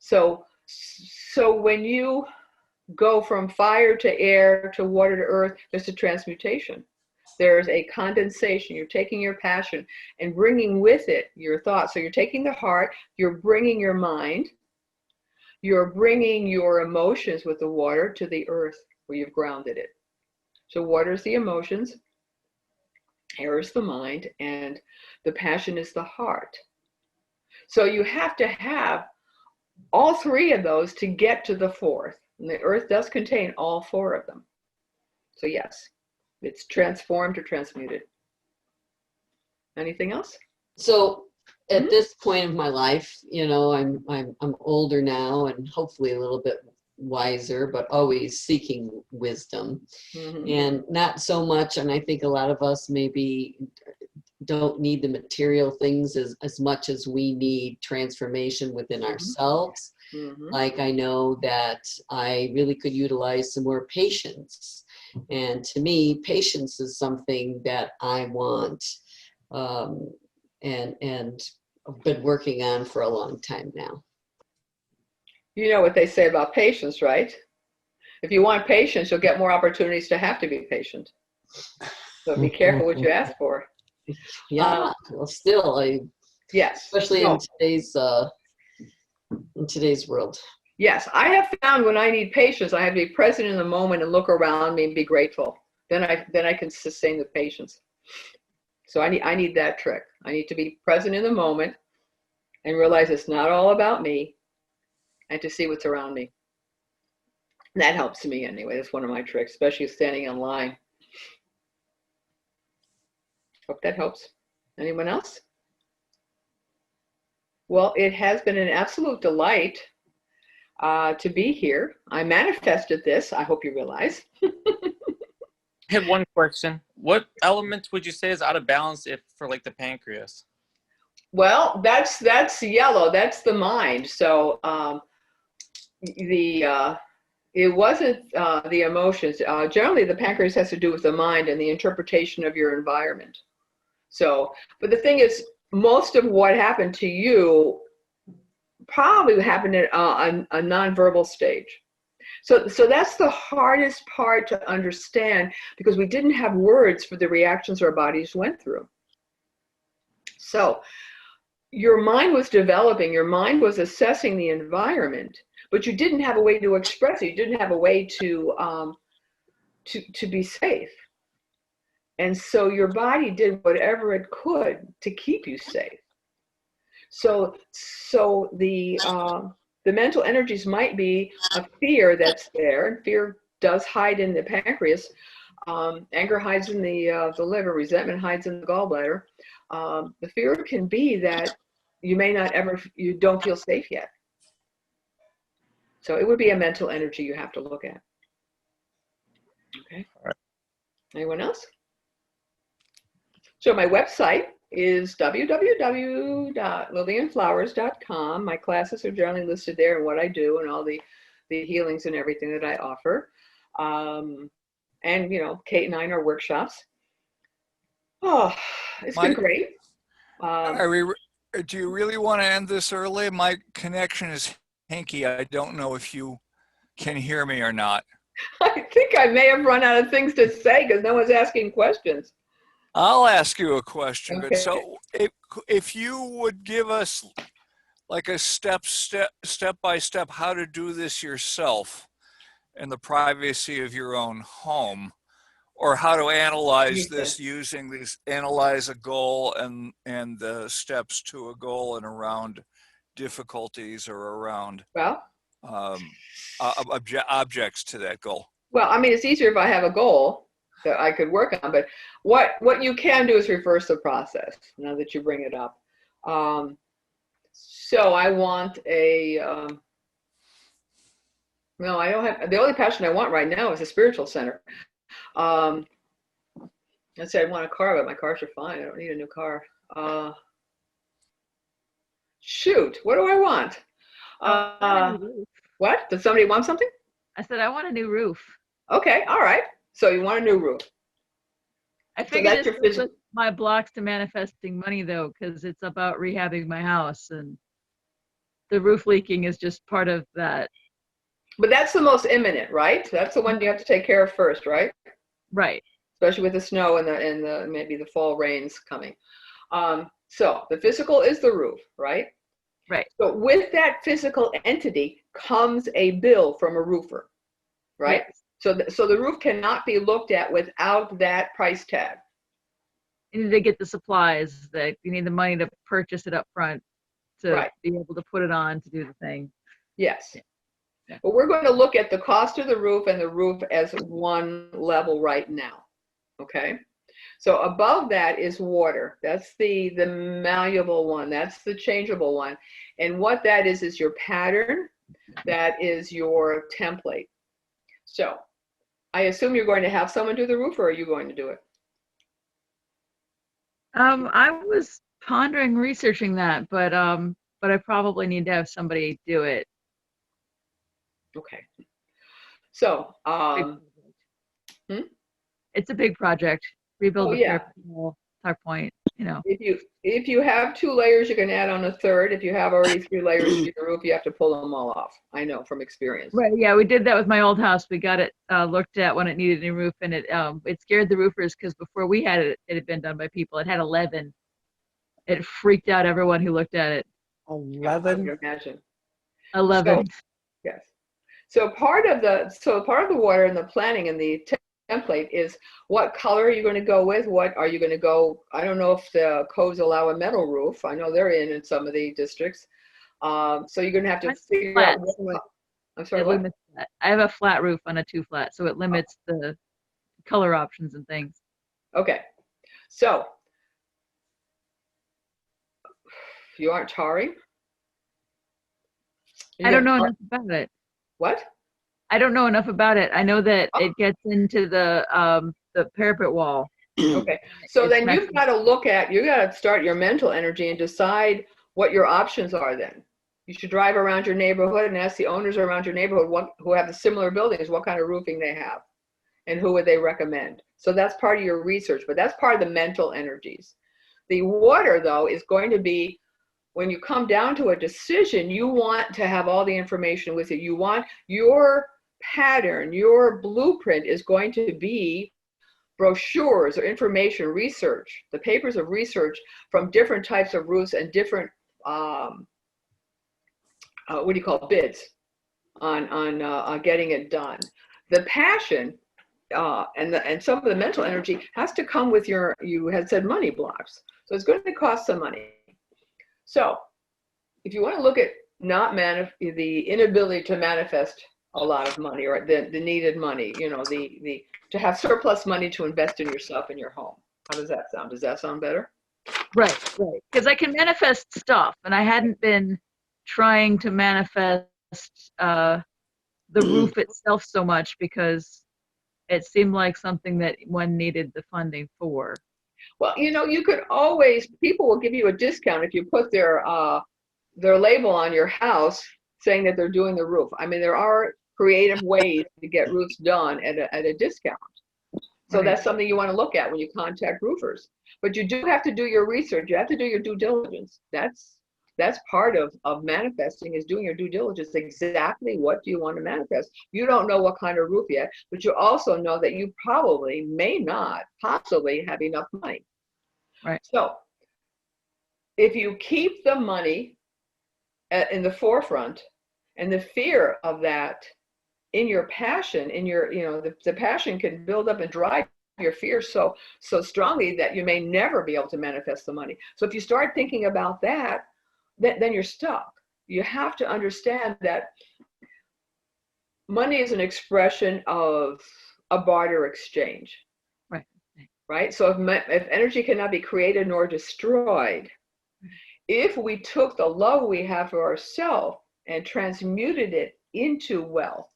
So when you go from fire to air to water to earth, there's a transmutation. There's a condensation. You're taking your passion and bringing with it your thoughts. So you're taking the heart, you're bringing your mind, you're bringing your emotions with the water to the earth where you've grounded it. So water is the emotions, air is the mind, and the passion is the heart. So you have to have all three of those to get to the fourth. And the earth does contain all four of them. So yes, it's transformed or transmuted. Anything else? So at this point of my life, you know, I'm older now and hopefully a little bit wiser, but always seeking wisdom. And not so much, and I think a lot of us maybe don't need the material things as much as we need transformation within ourselves. Like I know that I really could utilize some more patience And to me, patience is something that I want, and I've been working on for a long time now. You know what they say about patience, right? If you want patience, you'll get more opportunities to have to be patient. So be careful what you ask for. Yeah, well, still, Yes. especially No. in today's world. Yes, I have found when I need patience, I have to be present in the moment and look around me and be grateful. Then I can sustain the patience. So I need that trick. I need to be present in the moment and realize it's not all about me, and to see what's around me. And that helps me anyway. That's one of my tricks, especially standing in line. Hope that helps. Anyone else? Well, it has been an absolute delight to be here. I manifested this, I hope you realize. I have one question. What element would you say is out of balance if for like the pancreas? Well, that's yellow. That's the mind. So it wasn't the emotions. Generally, the pancreas has to do with the mind and the interpretation of your environment. So, but the thing is, most of what happened to you probably happened at a nonverbal stage. So that's the hardest part to understand, because we didn't have words for the reactions our bodies went through. So your mind was developing, your mind was assessing the environment, but you didn't have a way to express it. You didn't have a way to be safe. And so your body did whatever it could to keep you safe. So the mental energies might be a fear that's there, and fear does hide in the pancreas. Anger hides in the liver. Resentment hides in the gallbladder. The fear can be that you don't feel safe yet. So it would be a mental energy you have to look at. Okay. All right. Anyone else? So my website is www.lillianflowers.com. My classes are generally listed there, and what I do and all the healings and everything that I offer. And, Kate and I in our workshops. Oh, it's been great. Do you really want to end this early? My connection is hinky. I don't know if you can hear me or not. I think I may have run out of things to say because no one's asking questions. I'll ask you a question. Okay. But so if you would give us like a step by step how to do this yourself in the privacy of your own home, or how to analyze this using analyze a goal and the steps to a goal and around difficulties or around objects to that goal. Well, I mean, it's easier if I have a goal that I could work on, but what you can do is reverse the process now that you bring it up. So I want no, I don't have, the only passion I want right now is a spiritual center. I said I want a car, but my cars are fine. I don't need a new car. Shoot, what do I want? What? Does somebody want something? I said I want a new roof. Okay, all right. So you want a new roof. I figured this was with my blocks to manifesting money, though, because it's about rehabbing my house, and the roof leaking is just part of that. But that's the most imminent, right? That's the one you have to take care of first, right? Right. Especially with the snow and the maybe the fall rains coming. So the physical is the roof, right? Right. So with that physical entity comes a bill from a roofer, right? Yes. So the roof cannot be looked at without that price tag. You need to get the supplies. That you need the money to purchase it up front to be able to put it on to do the thing. Yes. Yeah. But we're going to look at the cost of the roof and the roof as one level right now. Okay. So above that is water. That's the malleable one. That's the changeable one. And what that is your pattern. That is your template. So I assume you're going to have someone do the roof, or are you going to do it? I was pondering researching that, but I probably need to have somebody do it. Okay. So It's a big project. Rebuild Oh, the yeah. parapet wall, Tuck Point, you know. If you have 2 layers, you can add on a third. If you have already 3 layers to your roof, you have to pull them all off. I know from experience. Right, yeah, we did that with my old house. We got it looked at when it needed a new roof, and it scared the roofers because before we had it, it had been done by people. It had 11. It freaked out everyone who looked at it. I 11. can imagine. 11. Yes. So part of the water and the planning and the template is what color are you going to go with? What are you going to go? I don't know if the codes allow a metal roof. I know they're in some of the districts. So you're going to have to figure out what. I'm sorry, what? Limits that. I have a flat roof on a 2-flat, so it limits the color options and things. Okay. So you aren't tarring? I don't know enough about it. What? I don't know enough about it. I know that it gets into the parapet wall. Okay. So It's then messy. you got to start your mental energy and decide what your options are then. You should drive around your neighborhood and ask the owners around your neighborhood who have the similar buildings, what kind of roofing they have and who would they recommend. So that's part of your research, but that's part of the mental energies. The water, though, is going to be, when you come down to a decision, you want to have all the information with you. You want your pattern, your blueprint is going to be brochures or information research, the papers of research from different types of roofs and different bids on getting it done. The passion and some of the mental energy has to come with you had said money blocks. So it's going to cost some money. So if you want to look at the inability to manifest a lot of money or the needed money, to have surplus money to invest in yourself and your home. How does that sound? Does that sound better? Right. Because I can manifest stuff, and I hadn't been trying to manifest the roof itself so much because it seemed like something that one needed the funding for. Well, you could always, people will give you a discount if you put their label on your house saying that they're doing the roof. I mean, there are creative ways to get roofs done at a discount. So that's something you want to look at when you contact roofers. But you do have to do your research. You have to do your due diligence. That's part of manifesting, is doing your due diligence. Exactly what do you want to manifest? You don't know what kind of roof yet, but you also know that you probably may not possibly have enough money. Right. So if you keep the money in the forefront and the fear of that in your passion, the passion can build up and drive your fear so strongly that you may never be able to manifest the money. So if you start thinking about that, then you're stuck. You have to understand that money is an expression of a barter exchange. Right? So if energy cannot be created nor destroyed, if we took the love we have for ourselves and transmuted it into wealth.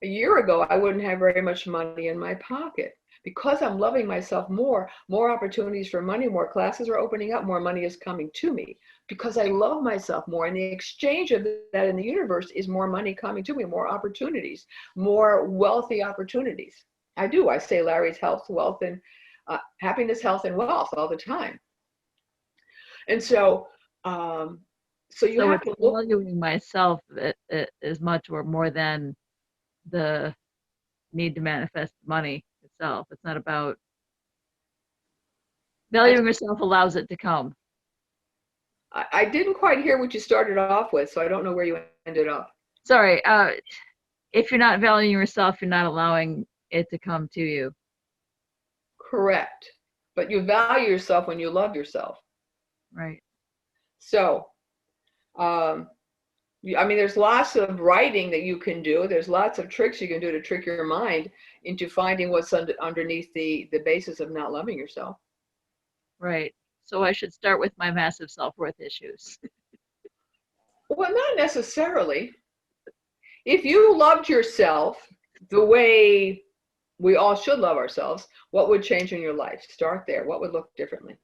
A year ago, I wouldn't have very much money in my pocket. Because I'm loving myself more opportunities for money, more classes are opening up, more money is coming to me. Because I love myself more, and the exchange of that in the universe is more money coming to me, more opportunities, more wealthy opportunities. I say Larry's health, wealth, and happiness, health, and wealth all the time. And so you have to look. Valuing myself as much or more than the need to manifest money itself. It's not about valuing yourself allows it to come. I didn't quite hear what you started off with, so I don't know where you ended up. Sorry. If you're not valuing yourself, you're not allowing it to come to you. Correct. But you value yourself when you love yourself. Right. So, there's lots of writing that you can do. There's lots of tricks you can do to trick your mind into finding what's underneath the basis of not loving yourself. Right. So I should start with my massive self-worth issues. Well, not necessarily. If you loved yourself the way we all should love ourselves, what would change in your life? Start there. What would look differently?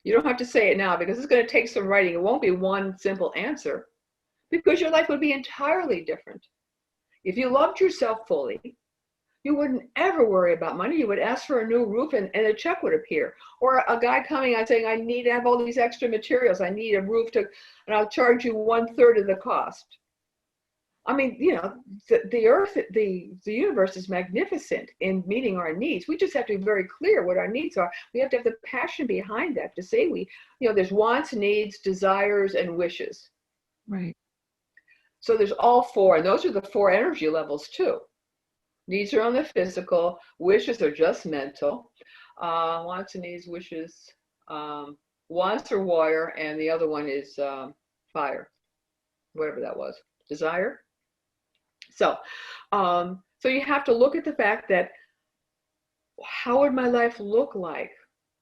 You don't have to say it now because it's going to take some writing. It won't be one simple answer because your life would be entirely different. If you loved yourself fully you wouldn't ever worry about money. You would ask for a new roof and a check would appear. Or a guy coming out saying, I need to have all these extra materials. I need a roof and I'll charge you 1/3 of the cost. I mean, you know, the earth, the universe is magnificent in meeting our needs. We just have to be very clear what our needs are. We have to have the passion behind that to say there's wants, needs, desires, and wishes. Right. So there's all four, and those are the four energy levels too. Needs are on the physical, wishes are just mental. Wants and needs, wishes, wants are water, and the other one is fire, whatever that was, desire. So you have to look at the fact that how would my life look like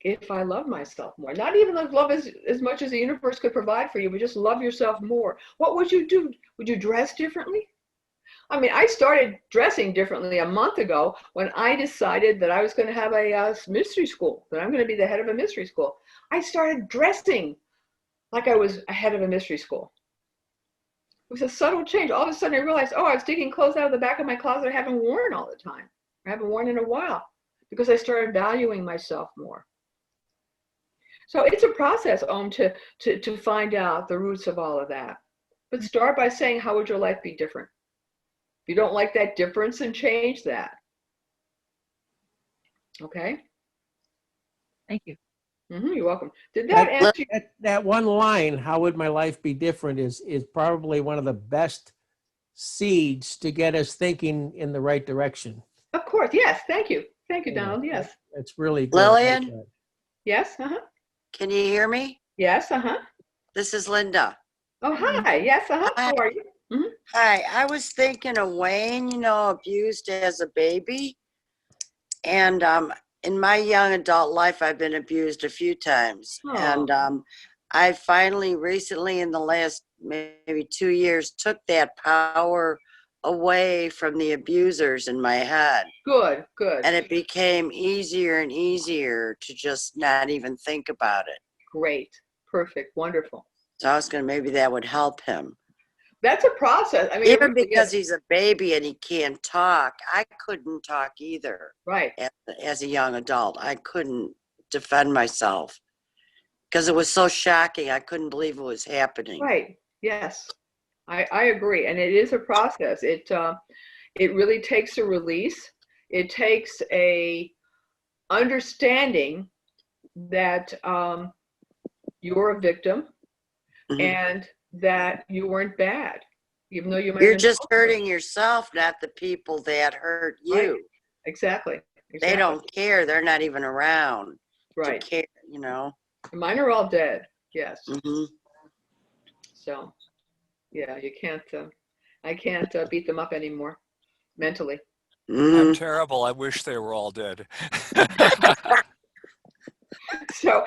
if I love myself more? Not even love as much as the universe could provide for you, but just love yourself more. What would you do? Would you dress differently? I mean, I started dressing differently a month ago when I decided that I was going to have a mystery school, that I'm going to be the head of a mystery school. I started dressing like I was a head of a mystery school. It was a subtle change. All of a sudden I realized, I was digging clothes out of the back of my closet I haven't worn all the time. I haven't worn in a while because I started valuing myself more. So it's a process, to find out the roots of all of that. But start by saying, how would your life be different? If you don't like that difference, then change that. Okay? Thank you. You're welcome. Did that answer? That one line, how would my life be different, is probably one of the best seeds to get us thinking in the right direction. Of course, yes. Thank you. Thank you, Donald. Yes. It's really good. Lillian? Yes, Can you hear me? Yes, This is Linda. Oh, hi. Yes, How are you? Hi. I was thinking of Wayne, abused as a baby. And in my young adult life, I've been abused a few times. Oh. And I finally recently, in the last maybe 2 years, took that power away from the abusers in my head. Good, good. And it became easier and easier to just not even think about it. Great. Perfect. Wonderful. So I was going to, maybe that would help him. That's a process. I mean, Even because he's a baby and he can't talk, I couldn't talk either. Right. As a young adult, I couldn't defend myself because it was so shocking. I couldn't believe it was happening. Right. Yes. I agree. And it is a process. It really takes a release. It takes a understanding that you're a victim and that you weren't bad, even though you might. You're just hurting yourself, not the people that hurt you. Right. Exactly. They don't care. They're not even around. Right. To care, Mine are all dead. Yes. Mm-hmm. So, yeah, you can't. I can't beat them up anymore, mentally. I'm terrible. I wish they were all dead. So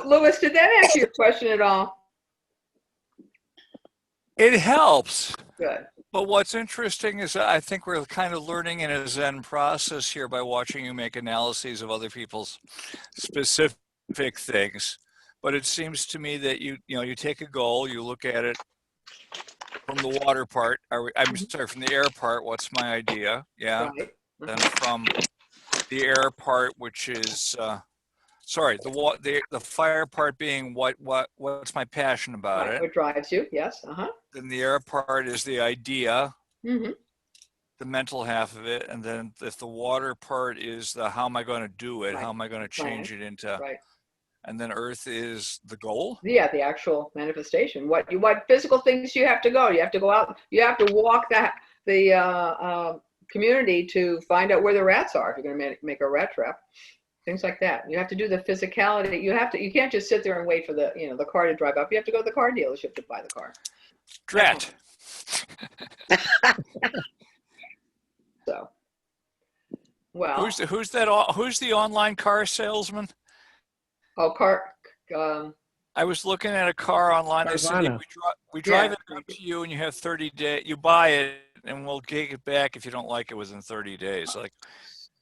Louis, did that answer your question at all? It helps. Good. But what's interesting is I think we're kind of learning in a Zen process here by watching you make analyses of other people's specific things. But it seems to me that you take a goal, you look at it from the water part. I'm sorry, from the air part. What's my idea? Yeah. Right. Then from the air part, which is the fire part being what's my passion about it. What drives you? Yes. Then the air part is the idea, Mm-hmm. the mental half of it, and then if the water part is the how am I going to do it? Right. How am I going to change it into? Right. And then earth is the goal. Yeah, the actual manifestation. What physical things you have to go? You have to go out. You have to walk the community to find out where the rats are. If you're going to make a rat trap, things like that. You have to do the physicality. You can't just sit there and wait for the car to drive up. You have to go to the car dealership to buy the car. Drat. So, well, who's the online car salesman? Oh, car. I was looking at a car online. They said we drive it up to you, and you have 30 days. You buy it, and we'll take it back if you don't like it within 30 days. Like,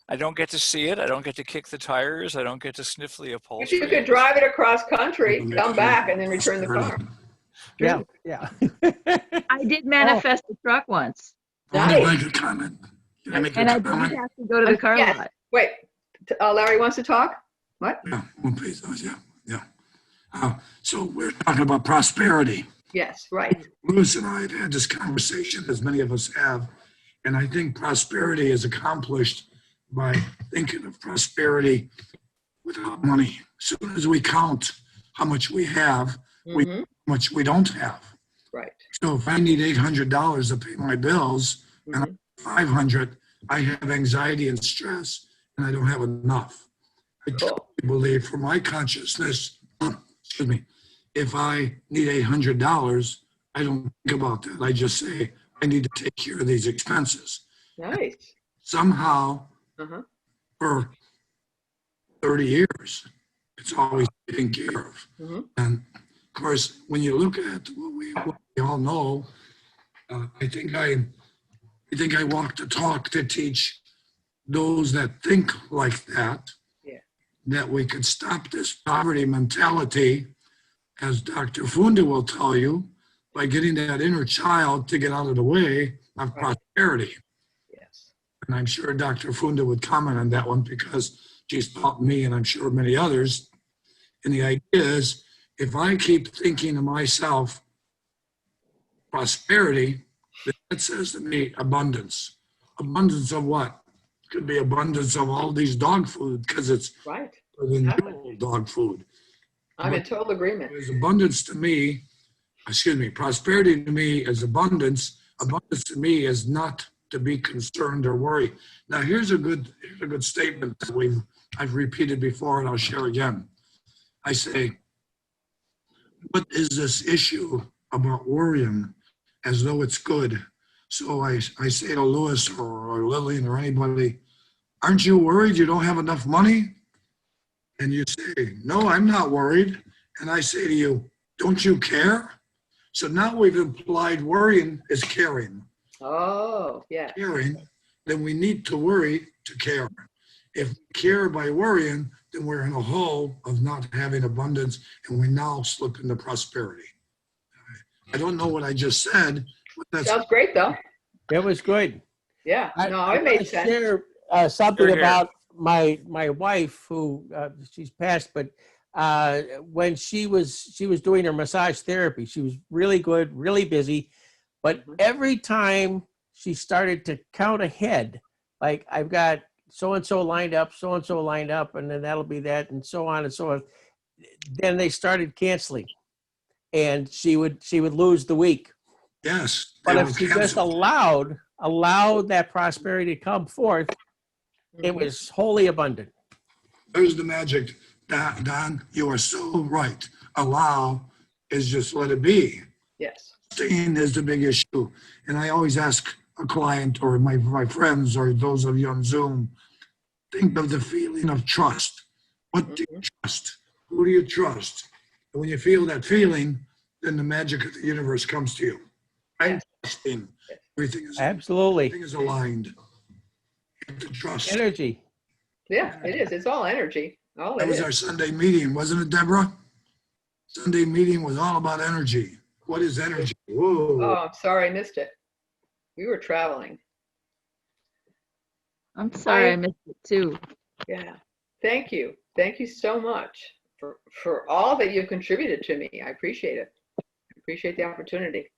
I don't get to see it. I don't get to kick the tires. I don't get to sniff the upholstery. But you could drive it across country, come back, and then return the car. Yeah. I did manifest a truck once. I would like a comment. Can I make And a I didn't comment? have to go to the car Yes. lot. Wait, Larry wants to talk? What? Yeah, one page, yeah. So we're talking about prosperity. Yes, right. Louis and I have had this conversation, as many of us have, and I think prosperity is accomplished by thinking of prosperity without money. As soon as we count how much we have, Mhm. how much we don't have. Right. So if I need $800 to pay my bills and Mhm. I'm 500, I have anxiety and stress, and I don't have enough. I Cool. believe for my consciousness, excuse me, if I need $800, I don't think about that. I just say, I need to take care of these expenses. Nice. Somehow, Uh-huh. for 30 years, it's always taken care of. Mhm. And of course, when you look at what we all know, I think I walk the talk to teach those that think like that, Yeah. that we could stop this poverty mentality, as Dr. Funda will tell you, by getting that inner child to get out of the way of prosperity. Yes. And I'm sure Dr. Funda would comment on that one because she's taught me, and I'm sure many others. And the idea is, if I keep thinking to myself, prosperity, that says to me abundance. Abundance of what? Could be abundance of all these dog food because it's Right. the dog food. I'm in total agreement. There's abundance to me, prosperity to me is abundance. Abundance to me is not to be concerned or worried. Now here's a good statement that I've repeated before and I'll share again. I say, what is this issue about worrying as though it's good? So I say to Louis or Lillian or anybody, aren't you worried you don't have enough money? And you say, no, I'm not worried. And I say to you, don't you care? So now we've implied worrying is caring. Oh, yeah. Caring, then we need to worry to care. If we care by worrying, then we're in a hole of not having abundance, and we now slip into prosperity. I don't know what I just said, but that's Sounds great, though. It was good. Yeah. No, I it made wanna sense. share something Here, here. about my wife, who she's passed, but when she was doing her massage therapy, she was really good, really busy, but Mhm. every time she started to count ahead, like I've got so and so lined up, and then that'll be that, and so on and so on. Then they started canceling, and she would lose the week. yes. But they if will she just cancel. allowed that prosperity to come forth, it Mhm. was wholly abundant. There's the magic. Don, you are so right. Allow is just let it be. Yes. Staying is the big issue. And I always ask a client or my friends or those of you on Zoom, think of the feeling of trust. What do you trust? Who do you trust? And when you feel that feeling, then the magic of the universe comes to you. I'm Yes. trusting. Everything Absolutely. is aligned. You have to trust. Energy. Yeah, it is. It's all energy. All That it was is. our Sunday meeting, wasn't it, Deborah? Sunday meeting was all about energy. What is energy? Whoa. Oh, I'm sorry I missed it. We were traveling. I'm sorry I missed it too. Yeah. Thank you. Thank you so much for all that you've contributed to me. I appreciate it. I appreciate the opportunity.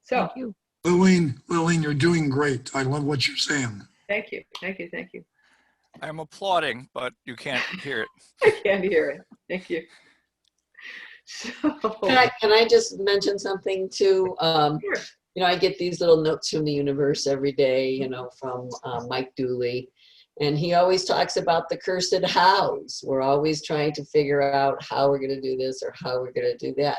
So, Thank you. Lillian, you're doing great. I love what you're saying. thank you. Thank you. Thank you. I'm applauding, but you can't hear it. I can't hear it. Thank you. So, Can I just mention something too? Sure. You know, I get these little notes from the universe every day, you know, from Mike Dooley. And he always talks about the cursed hows. We're always trying to figure out how we're going to do this or how we're going to do that.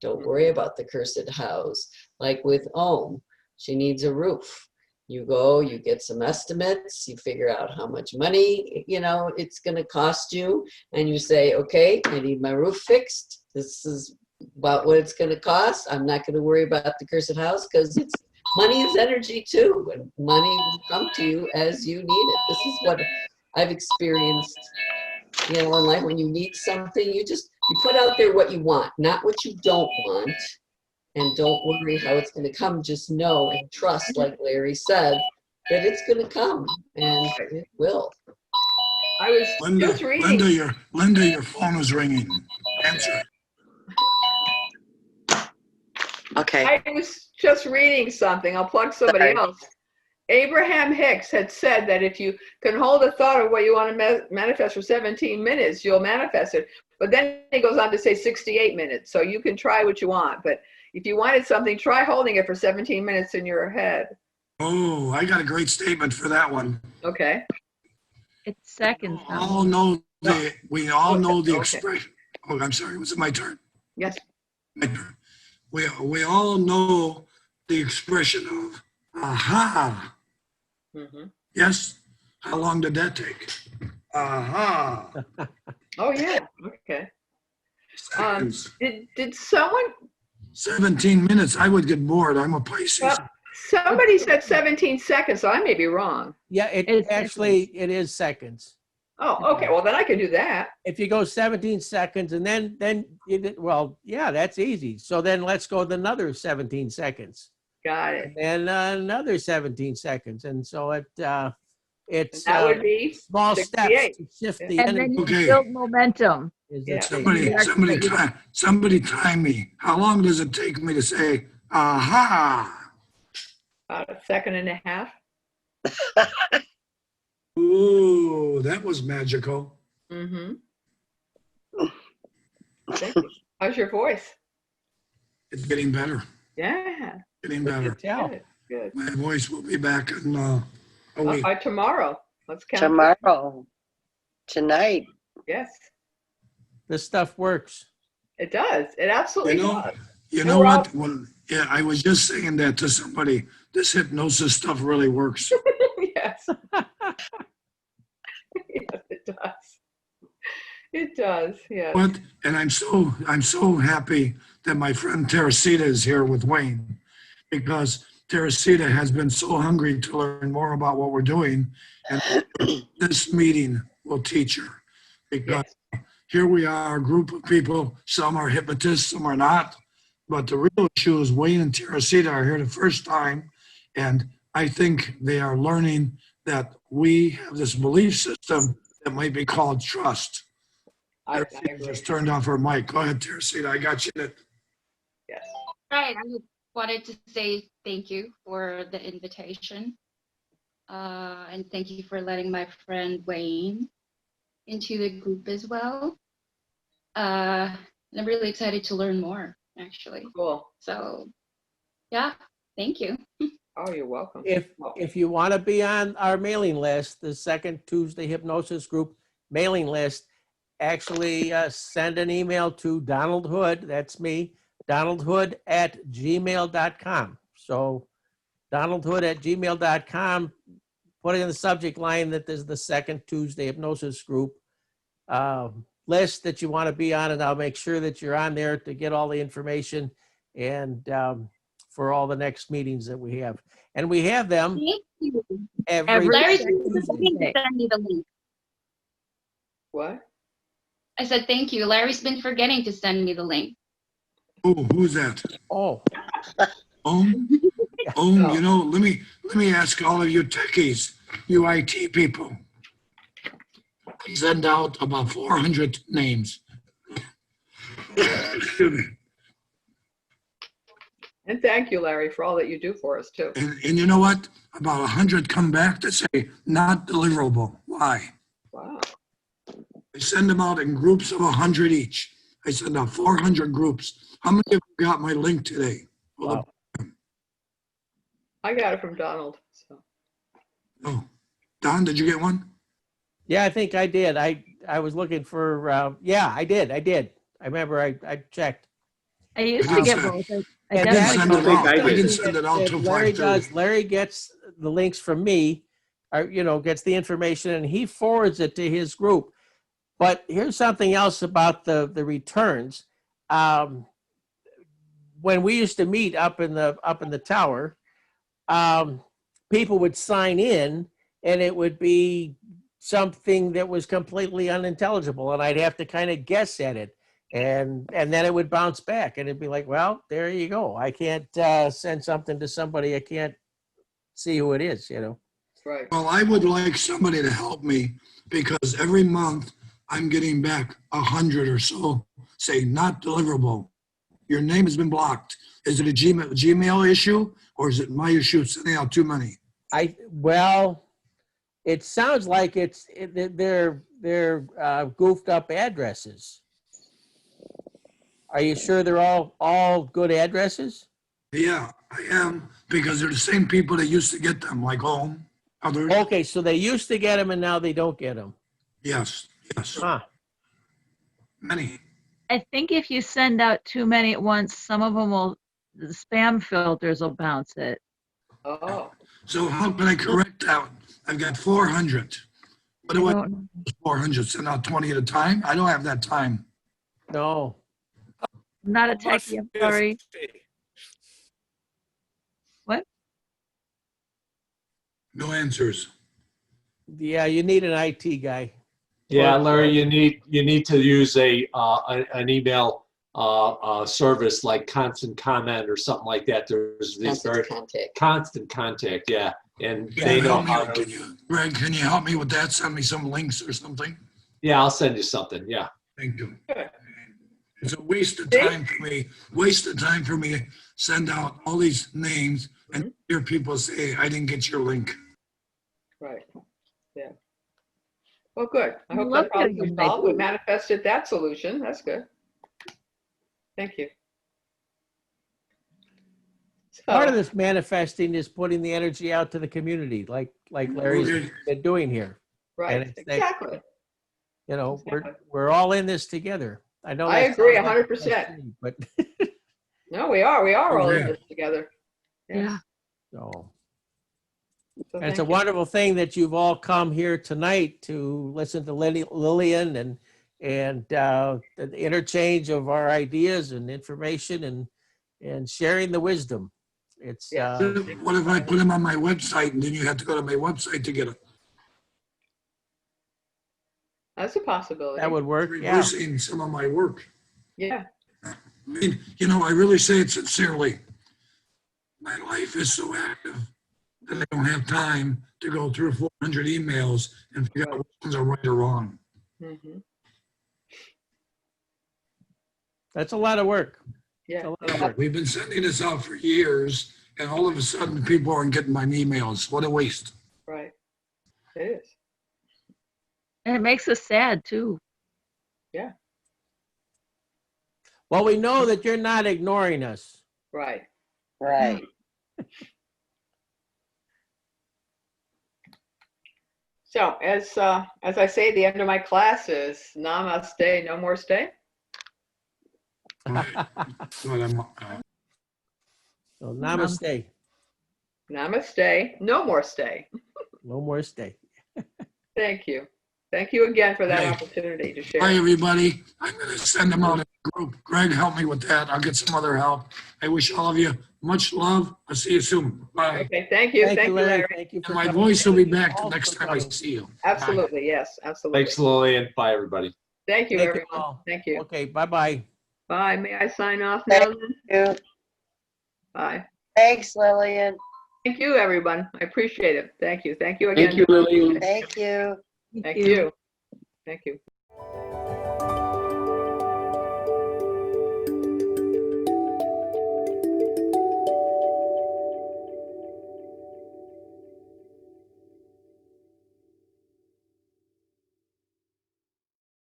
Don't worry about the cursed hows. Like with Om, she needs a roof. You go, you get some estimates, you figure out how much money, you know, it's going to cost you. And you say, okay, I need my roof fixed. This is about what it's going to cost. I'm not going to worry about the cursed house because it's money is energy too, and money will come to you as you need it. This is what I've experienced, you know, in life. When you need something, you put out there what you want, not what you don't want, and don't worry how it's going to come. Just know and trust, like Larry said, that it's going to come, and it will. I was Linda, just reading. Linda, your phone is ringing. Answer. Okay. I was just reading something. I'll plug somebody Sorry. else. Abraham Hicks had said that if you can hold a thought of what you want to manifest for 17 minutes, you'll manifest it. But then he goes on to say 68 minutes. So you can try what you want. But if you wanted something, try holding it for 17 minutes in your head. Oh, I got a great statement for that one. Okay. It's seconds We now. all know we all know the Okay. expression. Oh, I'm sorry. Was it my turn? Yes. My turn. We all know the expression of aha. Mm-hmm. Yes. How long did that take? Aha. Oh, yeah. Okay. Seconds. Did someone, 17 minutes. I would get bored. I'm a Pisces. well, somebody said 17 seconds, so I may be wrong. Yeah, it It's actually, it is seconds. Oh, okay. Well, then I can do that. If you go 17 seconds and then you did, well, yeah, that's easy. So then let's go with another 17 seconds Got it. and another 17 seconds. And so it's That would be small 68. steps to shift Yeah. the And then energy. you Okay. build momentum. Is Yeah. the Somebody time me. How long does it take me to say aha? about a second and a half. Ooh, that was magical. Mm-hmm. Thank you. How's your voice? It's getting better. Yeah. Getting You better. can tell. Good. Good. My voice will be back in a week. By tomorrow. Let's count. Tomorrow. Tonight. Yes, This stuff works. it does. It absolutely You know, does. You And know we're what? Yeah, I was just saying that to somebody. This hypnosis stuff really works. Yes. Yes, it does. It does. Yes. What? And I'm so happy that my friend Teresita is here with Wayne, because Teresita has been so hungry to learn more about what we're doing, and this meeting will teach her. Because Yes. here we are, a group of people. Some are hypnotists, some are not. But the real issue is Wayne and Teresita are here the first time, and I think they are learning that we have this belief system that might be called trust. I Teresita agree. just turned off her mic. Go ahead, Teresita. I got you. Yes. Right. I wanted to say thank you for the invitation. And thank you for letting my friend Wayne into the group as well. And I'm really excited to learn more, actually. Cool. So, yeah, thank you. Oh, you're welcome. If you want to be on our mailing list, the second Tuesday hypnosis group mailing list, actually send an email to Donald Hood. That's me, donaldhood@gmail.com. So donaldhood@gmail.com, put in the subject line that there's the second Tuesday hypnosis group list that you want to be on, and I'll make sure that you're on there to get all the information and for all the next meetings that we have. And we have them Thank you. every Larry's second been Tuesday. forgetting to send me the link. What? I said thank you. Larry's been forgetting to send me the link. Oh, who's that? Oh, Om? You know, let me ask all of you techies, you IT people. Send out about 400 names. Excuse me. And thank you, Larry, for all that you do for us, too. And you know what? About 100 come back that say not deliverable. Why? Wow. I send them out in groups of 100 each. I send out 400 groups. How many of you got my link today? Well, wow. I got it from Donald. So. oh, Don, did you get one? Yeah, I think I did. I was looking for, yeah, I did. I remember I checked. I used I to get didn't both. I And didn't that's send it the out. thing I didn't send it out that till Larry 5:30. does. Larry gets the links from me, or, gets the information, and he forwards it to his group. But here's something else about the returns. When we used to meet up in the tower, people would sign in, and it would be something that was completely unintelligible, and I'd have to kind of guess at it, and then it would bounce back, and it'd be like, well, there you go. I can't send something to somebody I can't see who it is. Right. Well, I would like somebody to help me because every month I'm getting back 100 or so say not deliverable. Your name has been blocked. Is it a Gmail issue or is it my issue sending out too many? Well, it sounds like they're goofed up addresses. Are you sure they're all good addresses? Yeah, I am because they're the same people that used to get them, like home, others. Okay, so they used to get them and now they don't get them. Yes, Huh. many. I think if you send out too many at once, some of them will, the spam filters will bounce it. Oh, So how can I correct that? I've got 400. What do I don't do with 400? Send out 20 at a time? I don't have that time. No. I'm not a How about techie, I'm sorry. 50? What? No answers. Yeah, you need an IT guy. Yeah, Larry, you need to use an email service like Constant Comment or something like that. There's these Constant very contact. constant contact, yeah, and Can they you know help me? how to. Greg, can you help me with that? Send me some links or something. Yeah, I'll send you something. Yeah. Thank you. good. It's a waste of See? time for me. Waste of time for me to send out all these names and hear people say, I didn't get your link. Right. Yeah. Well, good. I I hope love that problem getting was them solved. We made. manifested that solution. That's good. Thank you. Part of So, this manifesting is putting the energy out to the community, like Larry's Okay. been doing here. right, it's that- exactly. You know, Exactly. we're all in this together. I know. I that agree sounds like a 100%. cliche, But No, we are all in Yeah. this together. Yes. Yeah. so. So And it's a thank you. wonderful thing that you've all come here tonight to listen to Lillian and the interchange of our ideas and information and sharing the wisdom. It's Yes. What if I put them on my website and then you have to go to my website to get them? That's a possibility. that would work. Yeah. Reversing some of my work. Yeah. I mean, I really say it sincerely. My life is so active that I don't have time to go through 400 emails and figure out which ones are right or wrong. Mhm. That's a lot of work. Yeah. A lot of work. We've been sending this out for years, and all of a sudden, people aren't getting my emails. What a waste. Right. It is. And it makes us sad too. Yeah. Well, we know that you're not ignoring us. Right. Right. So as I say, the end of my class is namaste, no more stay. But I'm, So namaste. Namaste, no more stay. No more stay. Thank you. Thank you again for that Hey. opportunity to Hi, share. everybody. I'm going to send them out in a group. Greg, help me with that. I'll get some other help. I wish all of you much love. I'll see you soon. Bye. Okay, thank you. Thank you, Larry. Thank you for And my coming. voice will be back the All next for time I coming. see you. Absolutely, yes, absolutely. Thanks, Lillian. Bye, everybody. Thank you, Thank you everyone. all. Thank you. Okay, bye-bye. Bye. May I sign off now then? You. Bye. Thanks, Lillian. Thank you, everyone. I appreciate it. Thank you. Thank you again. Thank you, Lillian. Thank you. Thank you. Thank you.